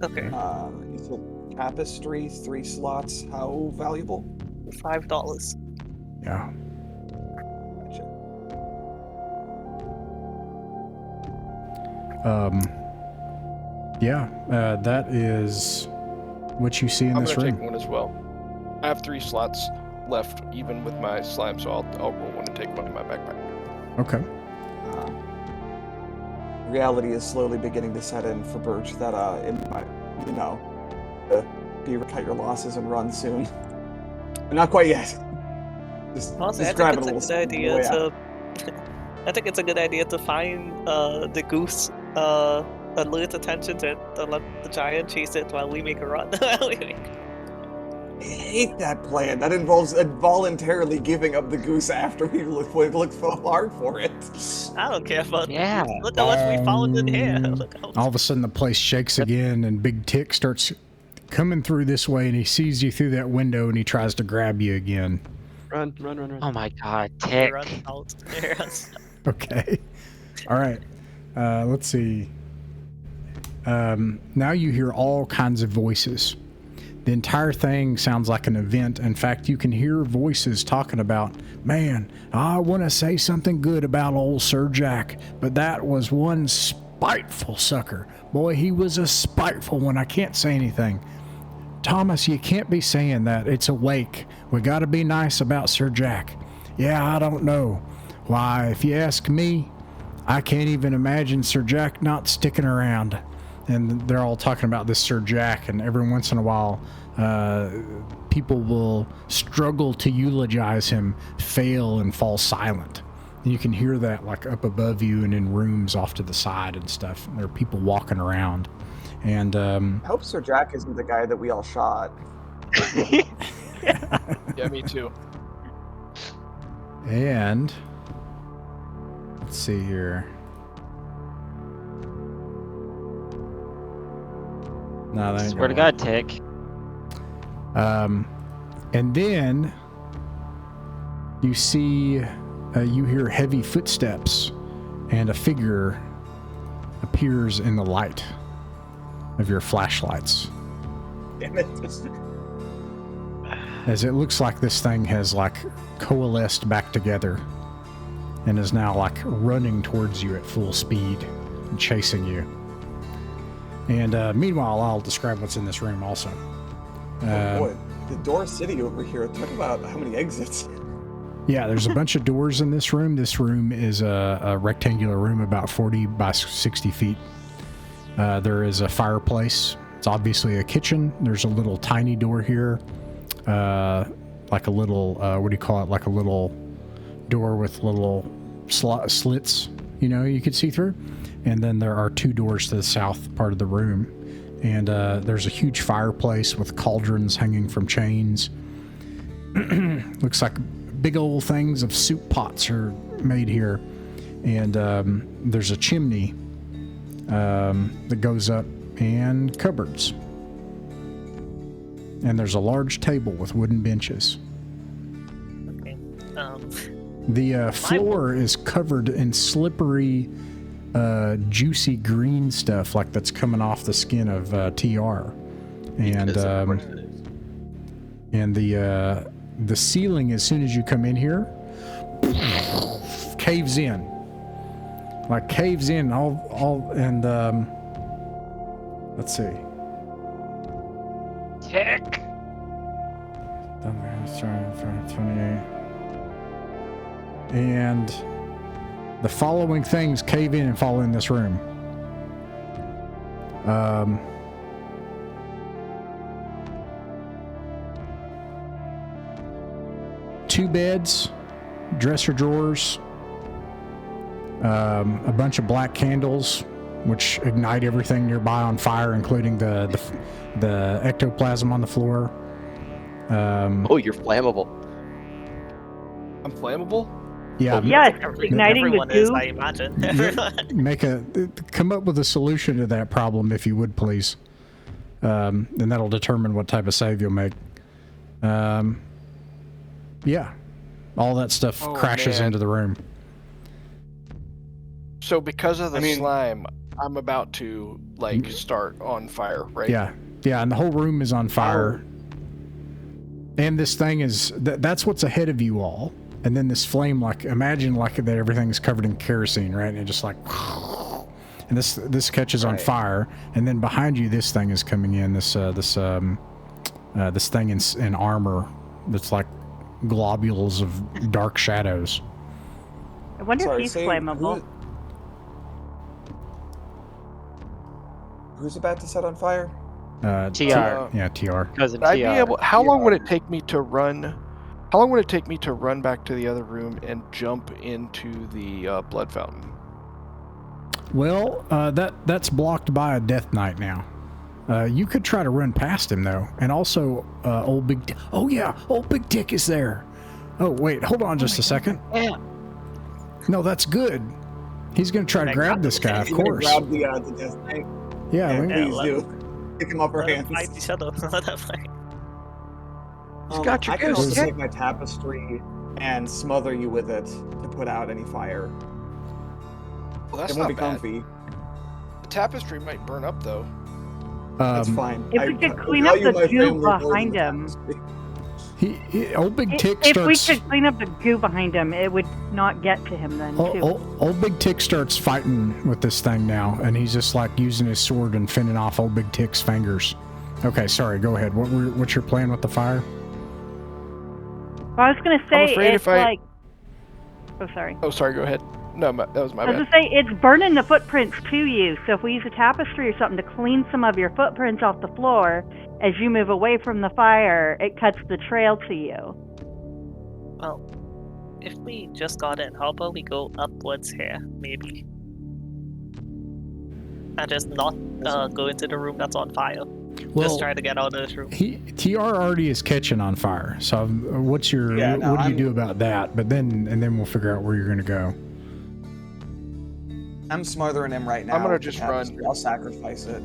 Okay. You said tapestry, 3 slots. How valuable? $5. Yeah. Gotcha. That is what you see in I'm this gonna room. take one as well. I have 3 slots left, even with my slime, so I'll roll one and take one in my backpack. Okay. Reality is slowly beginning to set in for Birch that it might, cut your losses and run soon. Not quite yet. Honestly, I grab think it it's a a little good idea slow, to. I think it's a good idea to find the goose, alert attention to it, to let the giant chase it while we make a run. I hate that plan. That involves voluntarily giving up the goose after we looked so hard for it. I don't care about Yeah. the goose. Look how much we found in here. Look how All of a sudden, the place shakes again, and Big Tick starts coming through this way, and he sees you through that window, and he tries to grab you again. Run, run, run, run. Oh my god, we Tick. run out. Yes. Okay. All right. Let's see. Now you hear all kinds of voices. The entire thing sounds like an event. In fact, you can hear voices talking about, man, I want to say something good about old Sir Jack, but that was one spiteful sucker. Boy, he was a spiteful one. I can't say anything. Thomas, you can't be saying that. It's a wake. We got to be nice about Sir Jack. Yeah, I don't know. Why, if you ask me, I can't even imagine Sir Jack not sticking around. And they're all talking about this Sir Jack, and every once in a while, people will struggle to eulogize him, fail, and fall silent. And you can hear that like up above you and in rooms off to the side and stuff. There are people walking around. And I hope Sir Jack isn't the guy that we all shot. Yeah, me too. And let's see here. No, that ain't Swear to gonna God, Tick. work. And then you see, you hear heavy footsteps, and a figure appears in the light of your flashlights. Damn it. As it looks like this thing has like coalesced back together and is now like running towards you at full speed and chasing you. And meanwhile, I'll describe what's in this room also. Oh boy, the door city over here. Talk about how many exits. Yeah, there's a bunch of doors in this room. This room is a rectangular room about 40 by 60 feet. There is a fireplace. It's obviously a kitchen. There's a little tiny door here. Like a little, what do you call it? Like a little door with little slits, you could see through. And then there are 2 doors to the south part of the room. And there's a huge fireplace with cauldrons hanging from chains. Looks like big old things of soup pots are made here. And there's a chimney that goes up and cupboards. and there's a large table with wooden benches. Okay. The floor is covered in slippery, juicy green stuff like that's coming off the skin of TR, and Because of course it is. and the ceiling, as soon as you come in here, caves in, all and let's see. Tick. 28. And the following things cave in and fall in this room. Two beds, dresser drawers, a bunch of black candles, which ignite everything nearby on fire, including the ectoplasm on the floor. Oh, you're flammable. I'm flammable? Yeah. Yes, igniting the Everyone is, goo. I imagine. Come up with a solution to that problem, if you would, please. And that'll determine what type of save you'll make. Yeah. All that stuff crashes man. into the room. So because of the I mean- slime, I'm about to start on fire, right? Yeah. Yeah, and the whole room is on fire. And this thing is... that's what's ahead of you all. And then this flame, imagine that everything's covered in kerosene, right? And it just and this catches on fire. And then behind you, this thing is coming in. This thing in armor that's like globules of dark shadows. I wonder Sorry, if he's say, flammable. Who's about to set on fire? TR. Yeah, TR. Cousin Would I be TR. able? How long would it take me to run? How long would it take me to run back to the other room and jump into the blood fountain? Well, that's blocked by a death knight now. You could try to run past him though, and also old Big. Old Big Dick is there. Oh wait, hold on just a second. Yeah. No, that's good. He's gonna try to grab this guy, of You're gonna course. grab the death knight. Yeah, we- Please let- do. Pick him up our Let them hands. fight each other. Let them fight. He's got your I can goose, also Dick. take my tapestry and smother you with it to put out any fire. Well, that's It won't not be bad. comfy. The tapestry might burn up though. That's fine. If we could clean up value the my goo family more than behind the him. tapestry. Old Big Tick If we starts. could clean up the goo behind him, it would not get to him then, too. Old Big Tick starts fighting with this thing now, and he's just using his sword and fending off Old Big Tick's fingers. Okay, sorry. Go ahead. What's your plan with the fire? Well, I was going to say, afraid it's if I- like... Oh, sorry. Oh, sorry. Go ahead. No, that was my I was bad. going to say, it's burning the footprints to you, so if we use a tapestry or something to clean some of your footprints off the floor, as you move away from the fire, it cuts the trail to you. Well, if we just got in, how about we go upwards here, maybe? And just not go into the room that's on fire. Just try to get out of this room. TR already is catching on fire. So what's your Yeah, no, what do you I'm- do about that? But then we'll figure out where you're gonna go. I'm smothering him right now. I'm gonna with the just run. tapestry. I'll sacrifice it.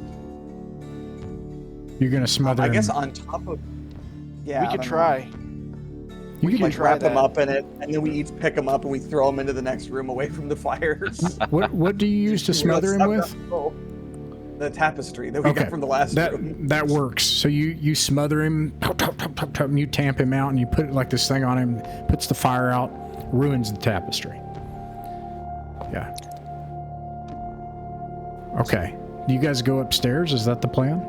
You're gonna smother I him. guess on top of. Yeah. We I could don't try. You we could could try wrap him that. up in it, and then we each pick him up and we throw him into the next room away from the fires. what do you use to smother him with? The tapestry that we got from the last room. That works. So you smother him, and you tamp him out, and you put this thing on him, puts the fire out, ruins the tapestry. Yeah. Okay. Do you guys go upstairs? Is that the plan?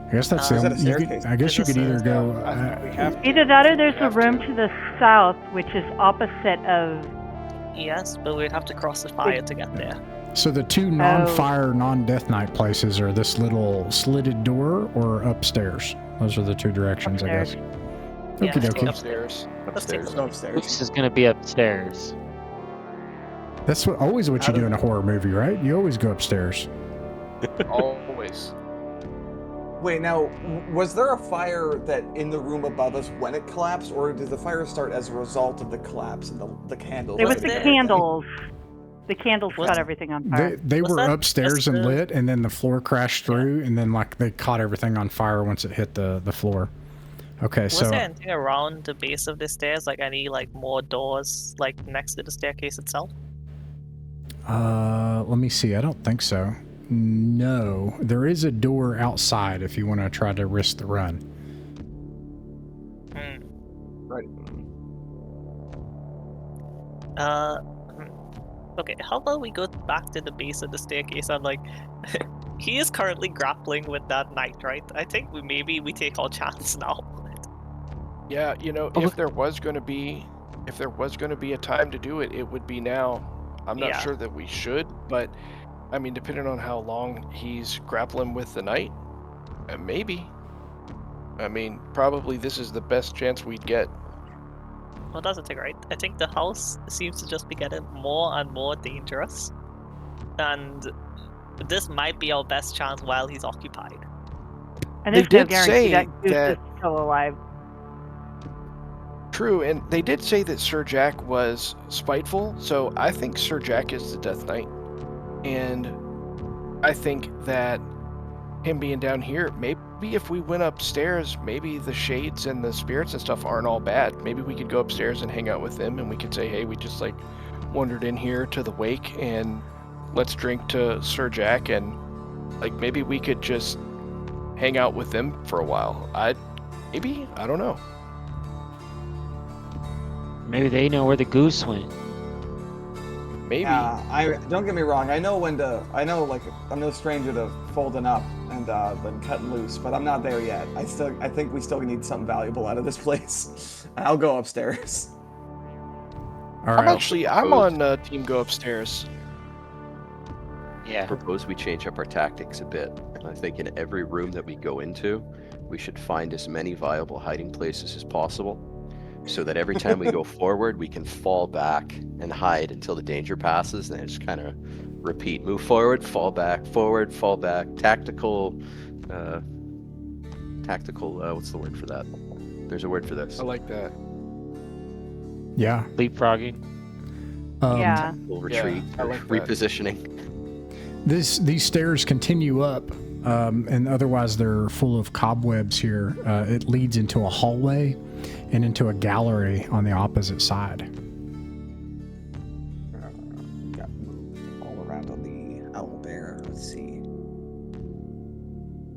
I guess that's Is the that a only. staircase? I guess you There's could a either go. I think we have to. Either that or there's a have room to. to the south, which is opposite of... Yes, but we'd have to cross the fire to get there. So the two non-fire, non-death knight places are this little slitted door or upstairs. Those are the two directions, I guess. Yeah, Okie let's dokie. go Upstairs. Upstairs. Go upstairs. Goose is gonna be upstairs. That's always what you do in a horror movie, right? You always go upstairs. Always. Wait, now, was there a fire that in the room above us when it collapsed, or did the fire start as a result of the collapse and the candles? It was Was the there- candles. The candles Was- caught everything on fire. They Was were that upstairs just and the- lit, and then the floor crashed through, and then like they caught everything on fire once it hit the floor. Okay, Was so there anything around the base of the stairs, like any like more doors, like next to the staircase itself? let me see. I don't think so. No, there is a door outside if you want to try to risk the run. Hmm. Right. Okay, how about we go back to the base of the staircase and like, he is currently grappling with that knight, right? I think maybe we take our chance now. Yeah, you know, if there was going to be a time to do it, it would be now. I'm not Yeah. sure that we should, but I mean, depending on how long he's grappling with the knight, maybe. I mean, probably this is the best chance we'd get. Well, that's the thing, right? I think the house seems to just be getting more and more dangerous, and this might be our best chance while he's occupied. And They there's no did guarantee say that Goose that- is still alive. True, and they did say that Sir Jack was spiteful, so I think Sir Jack is the Death Knight. And I think that him being down here, maybe if we went upstairs, maybe the shades and the spirits and stuff aren't all bad. Maybe we could go upstairs and hang out with them, and we could say, hey, we just like wandered in here to the wake, and let's drink to Sir Jack, and like maybe we could just hang out with them for a while. I don't know. Maybe they know where the goose went. Maybe. Yeah, I don't get me wrong. I know like I'm no stranger to folding up and then cutting loose, but I'm not there yet. I think we still need something valuable out of this place. I'll go upstairs. All I'm right. I'm on team go upstairs. Yeah. Propose we change up our tactics a bit. I think in every room that we go into, we should find as many viable hiding places as possible, so that every time we go forward, we can fall back and hide until the danger passes, and then just kind of repeat: move forward, fall back, forward, fall back. Tactical. What's the word for that? There's a word for this. I like that. Yeah. Leapfrogging. Yeah. Tactical retreat, I or like that. repositioning. These stairs continue up, and otherwise they're full of cobwebs here. It leads into a hallway and into a gallery on the opposite side. Got moved all around on the owl bear. Let's see.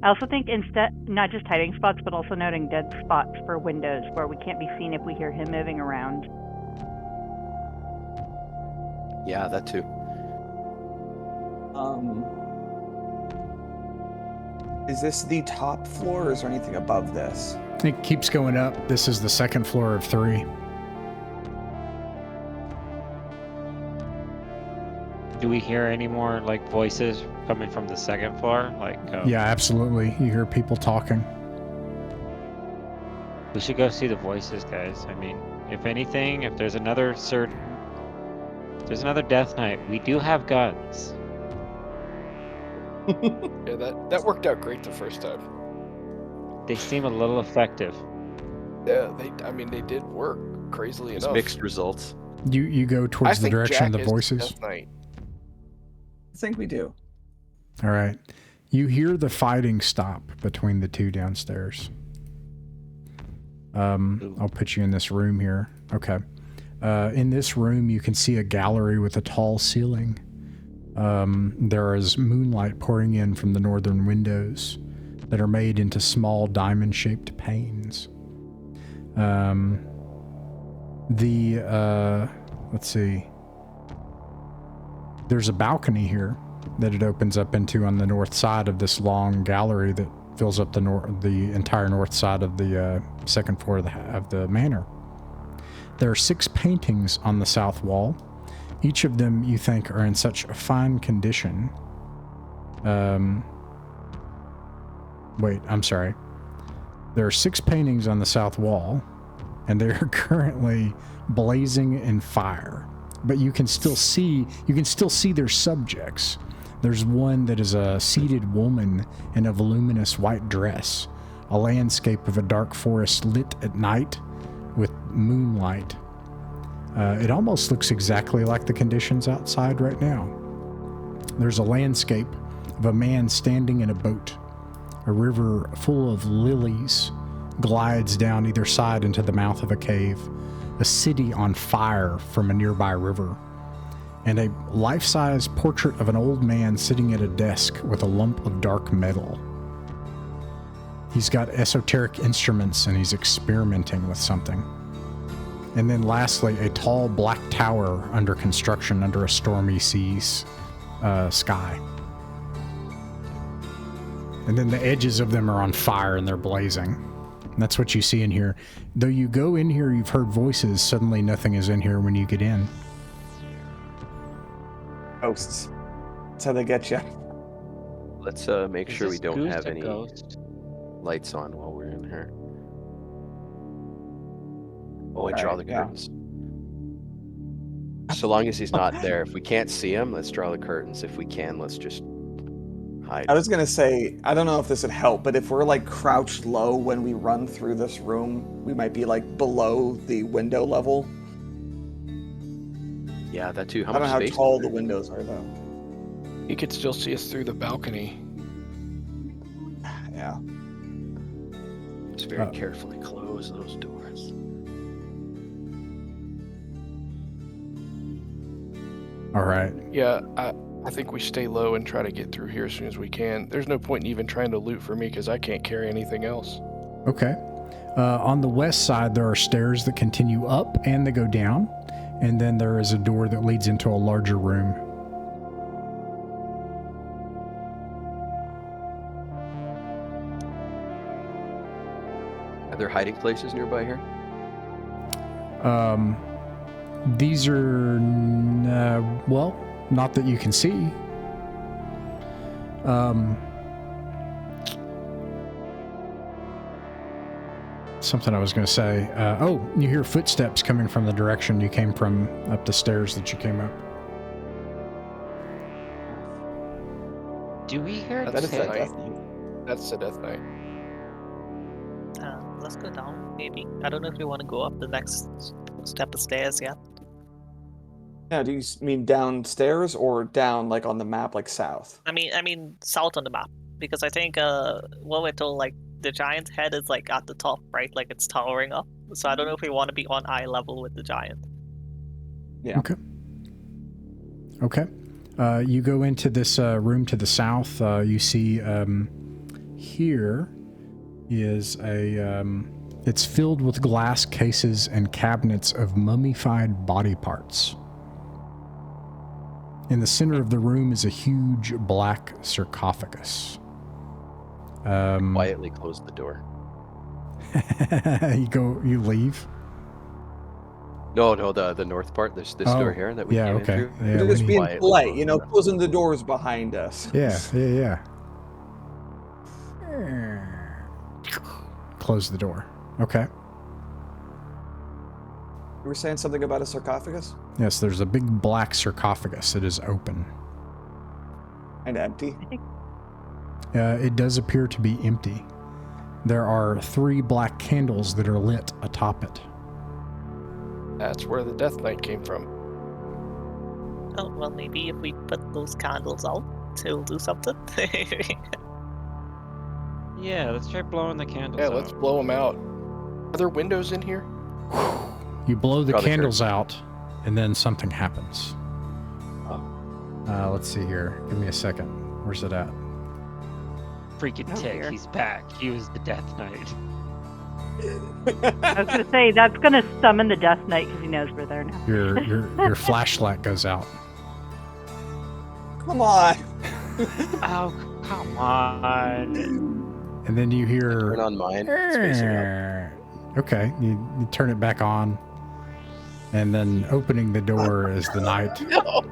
I also think instead, not just hiding spots, but also noting dead spots for windows where we can't be seen if we hear him moving around. Yeah, that too. Is this the top floor, or is there anything above this? It keeps going up. This is the second floor of 3. Do we hear any more like voices coming from the second floor? Like, Yeah, absolutely. You hear people talking. we should go see the voices, guys. I mean, if anything, if there's another Death Knight, we do have guns. Yeah, that worked out great the first time. They seem a little effective. Yeah, they did work crazily It's enough. mixed results. You go I towards the think direction Jack of the is voices. Death Knight. I think we do. All right. You hear the fighting stop between the two downstairs. I'll put you in this room here. Okay. In this room, you can see a gallery with a tall ceiling. There is moonlight pouring in from the northern windows that are made into small diamond-shaped panes. Let's see. There's a balcony here that it opens up into on the north side of this long gallery that fills up the entire north side of the second floor of the manor. There are 6 paintings on the south wall. Each of them you think are in such fine condition. Wait, I'm sorry. There are 6 paintings on the south wall, and they are currently blazing in fire. But you can still see their subjects. There's one that is a seated woman in a voluminous white dress, a landscape of a dark forest lit at night with moonlight. It almost looks exactly like the conditions outside right now. There's a landscape of a man standing in a boat. A river full of lilies glides down either side into the mouth of a cave. A city on fire from a nearby river. And a life-size portrait of an old man sitting at a desk with a lump of dark metal. He's got esoteric instruments and he's experimenting with something. And then lastly, a tall black tower under construction under a stormy sky. And then the edges of them are on fire and they're blazing. And that's what you see in here. Though you go in here, you've heard voices, suddenly nothing is in here when you get in. Ghosts. That's how they get you. Let's make Is sure we this don't goose have a any ghost? lights on while we're in here. Oh, and draw Alright, the yeah. curtains. So long as he's not there. If we can't see him, let's draw the curtains. If we can, let's just hide. I was gonna say, I don't know if this would help, but if we're like crouched low when we run through this room, we might be like below the window level. Yeah, that too. How I don't much know how space? tall the windows are though. He could still see us through the balcony. Yeah. Just very carefully close those doors. All right. Yeah, I think we stay low and try to get through here as soon as we can. There's no point in even trying to loot for me because I can't carry anything else. Okay. On the west side, there are stairs that continue up and they go down. And then there is a door that leads into a larger room. Are there hiding places nearby here? These are, well, not that you can see. Something I was going to say. Oh, you hear footsteps coming from the direction you came from up the stairs that you came up. Do we hear That is the that night. death knight. That's the Death Knight. Let's go down, maybe. I don't know if we want to go up the next step of stairs yet. Yeah, do you mean downstairs or down like on the map, like south? I mean south on the map, because I think what we're told, like the giant's head is like at the top, right? Like it's towering up. So I don't know if we want to be on eye level with the giant. Yeah. Okay. You go into this room to the south. You see here is a... it's filled with glass cases and cabinets of mummified body parts. In the center of the room is a huge black sarcophagus. Quietly close the door. You leave? No, the north part. This door here that we came in through. Yeah, They're we just need- being quietly polite, close you know, the door. closing the doors behind us. Yeah. Close the door. Okay. You were saying something about a sarcophagus? Yes, there's a big black sarcophagus. It is open. And empty? It does appear to be empty. There are 3 black candles that are lit atop it. That's where the Death Knight came from. Oh, well, maybe if we put those candles out, it'll do something. Yeah, let's try blowing the candles Yeah, out. let's blow them out. Are there windows in here? You blow the Draw the candles out, and then something happens. Oh. Let's see here. Give me a second. Where's it at? Freaking Oh, tick, dear. he's back. He was the Death Knight. I was going to say, that's going to summon the Death Knight because he knows we're there now. Your flashlight goes out. Come on! Oh, come on. And then you hear... Turn on mine. It's facing up. Okay, you turn it back on. And then opening the door is the knight. No.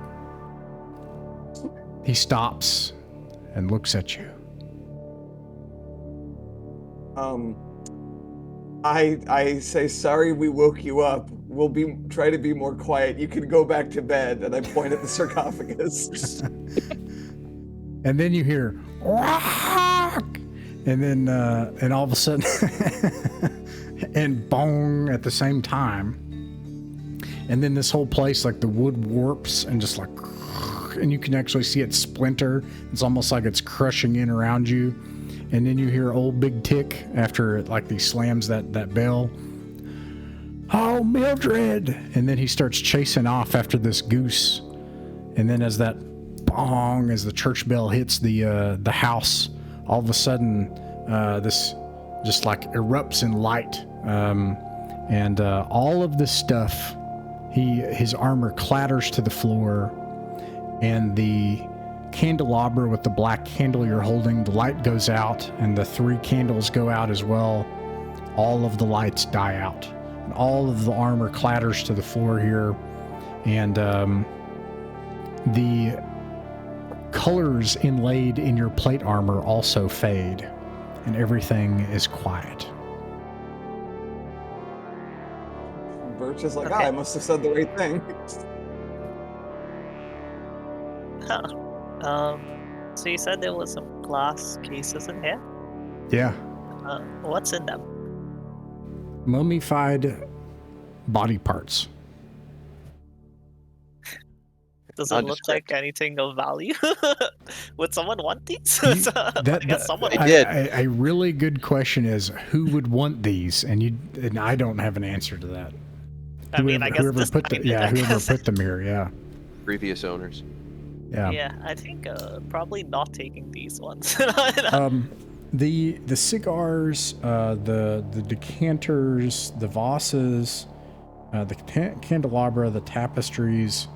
He stops and looks at you. I say sorry we woke you up. We'll try to be more quiet. You can go back to bed. And I point at the sarcophagus. And then you hear... "Whack!" And then, and all of a sudden... and bong at the same time. And then this whole place, like the wood warps and just like, and you can actually see it splinter. It's almost like it's crushing in around you. And then you hear old Big Tick after it, like he slams that bell. Oh, Mildred! And then he starts chasing off after this goose. And then as that bong, as the church bell hits the house, all of a sudden this just like erupts in light. And all of this stuff, his armor clatters to the floor, and the candelabra with the black candle you're holding, the light goes out, and the 3 candles go out as well. All of the lights die out, and all of the armor clatters to the floor here, and the colors inlaid in your plate armor also fade, and everything is quiet. Birch is like, Okay. I must have said the right thing. Huh. So you said there was some glass cases in here? Yeah. What's in them? Mummified body parts. Does it look Nondescript. like anything of value? Would someone want these? You- I guess someone They would. did. A really good question is, who would want these? And I don't have an answer to that. I mean, I guess whoever this put them, guy did, I whoever guess. put them here, yeah. Previous owners. Yeah, I think probably not taking these ones. The cigars, the decanters, the vases, the candelabra, the tapestries,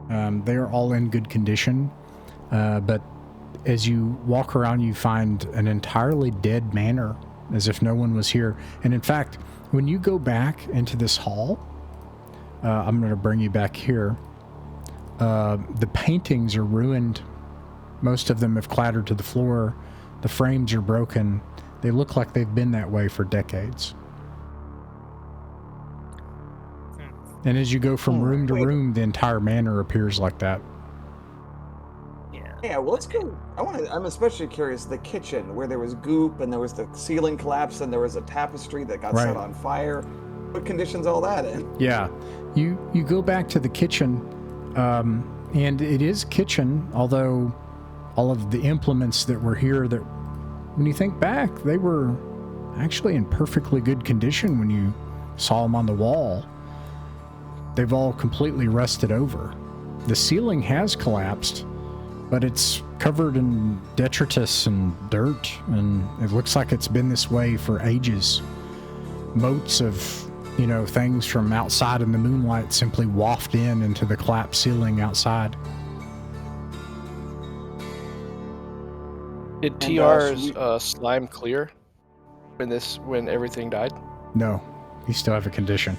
they are all in good condition. But as you walk around, you find an entirely dead manor, as if no one was here. And in fact, when you go back into this hall, I'm going to bring you back here. The paintings are ruined. Most of them have clattered to the floor. The frames are broken. They look like they've been that way for decades. And as you go from room to wait. room, the entire manor appears like that. Yeah. Yeah, well, let's go. I'm especially curious, the kitchen, where there was goop and there was the ceiling collapse and there was a tapestry that got Right. set on fire. What condition's all that in? Yeah. You go back to the kitchen, and it is kitchen, although all of the implements that were here, that when you think back, they were actually in perfectly good condition when you saw them on the wall. They've all completely rusted over. The ceiling has collapsed, but it's covered in detritus and dirt, and it looks like it's been this way for ages. Motes of, things from outside in the moonlight simply waft into the collapsed ceiling outside. Did And, TR's slime clear when everything died? No, you still have a condition.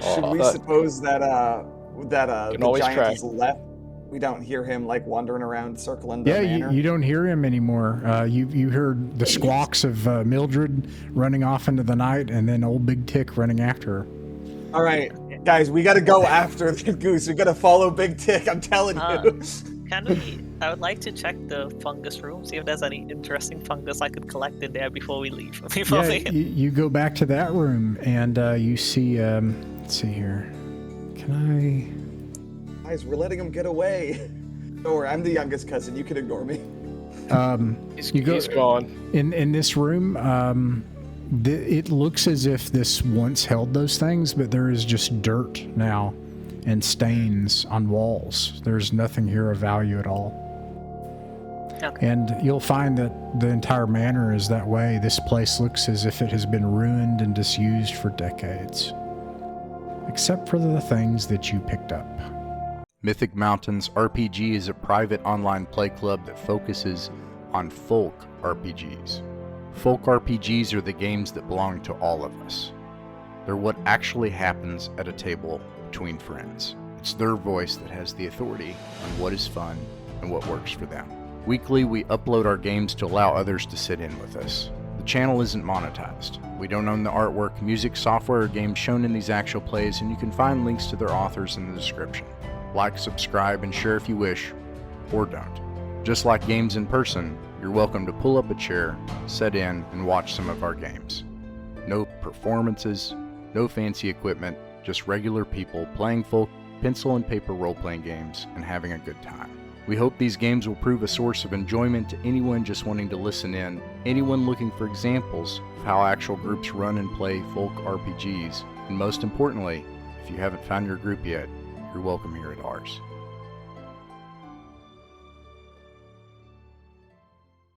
Should we suppose that Can the always giant try. is left? We don't hear him like wandering around circling the Yeah, manor. you don't hear him anymore. You heard the squawks of Mildred running off into the night, and then old Big Tick running after her. All right, guys, we got to go after the goose. We got to follow Big Tick. I'm telling you. Can we? I would like to check the fungus room, see if there's any interesting fungus I could collect in there before we leave. Yeah, you go back to that room, and you see. Let's see here. Can Guys, we're letting him get away. Don't worry, I'm the youngest cousin. You can ignore me. I? He's gone. In this room. It looks as if this once held those things, but there is just dirt now and stains on walls. There's nothing here of value at all. Okay. And you'll find that the entire manor is that way. This place looks as if it has been ruined and disused for decades. Except for the things that you picked up. Mythic Mountains RPG is a private online play club that focuses on folk RPGs. Folk RPGs are the games that belong to all of us. They're what actually happens at a table between friends. It's their voice that has the authority on what is fun and what works for them. Weekly, we upload our games to allow others to sit in with us. The channel isn't monetized. We don't own the artwork, music, software, or games shown in these actual plays, and you can find links to their authors in the description. Like, subscribe, and share if you wish, or don't. Just like games in person, you're welcome to pull up a chair, sit in, and watch some of our games. No performances, No fancy equipment, just regular people playing folk pencil and paper role-playing games and having a good time. We hope these games will prove a source of enjoyment to anyone just wanting to listen in, anyone looking for examples of how actual groups run and play folk RPGs, and most importantly, if you haven't found your group yet, you're welcome here at ours.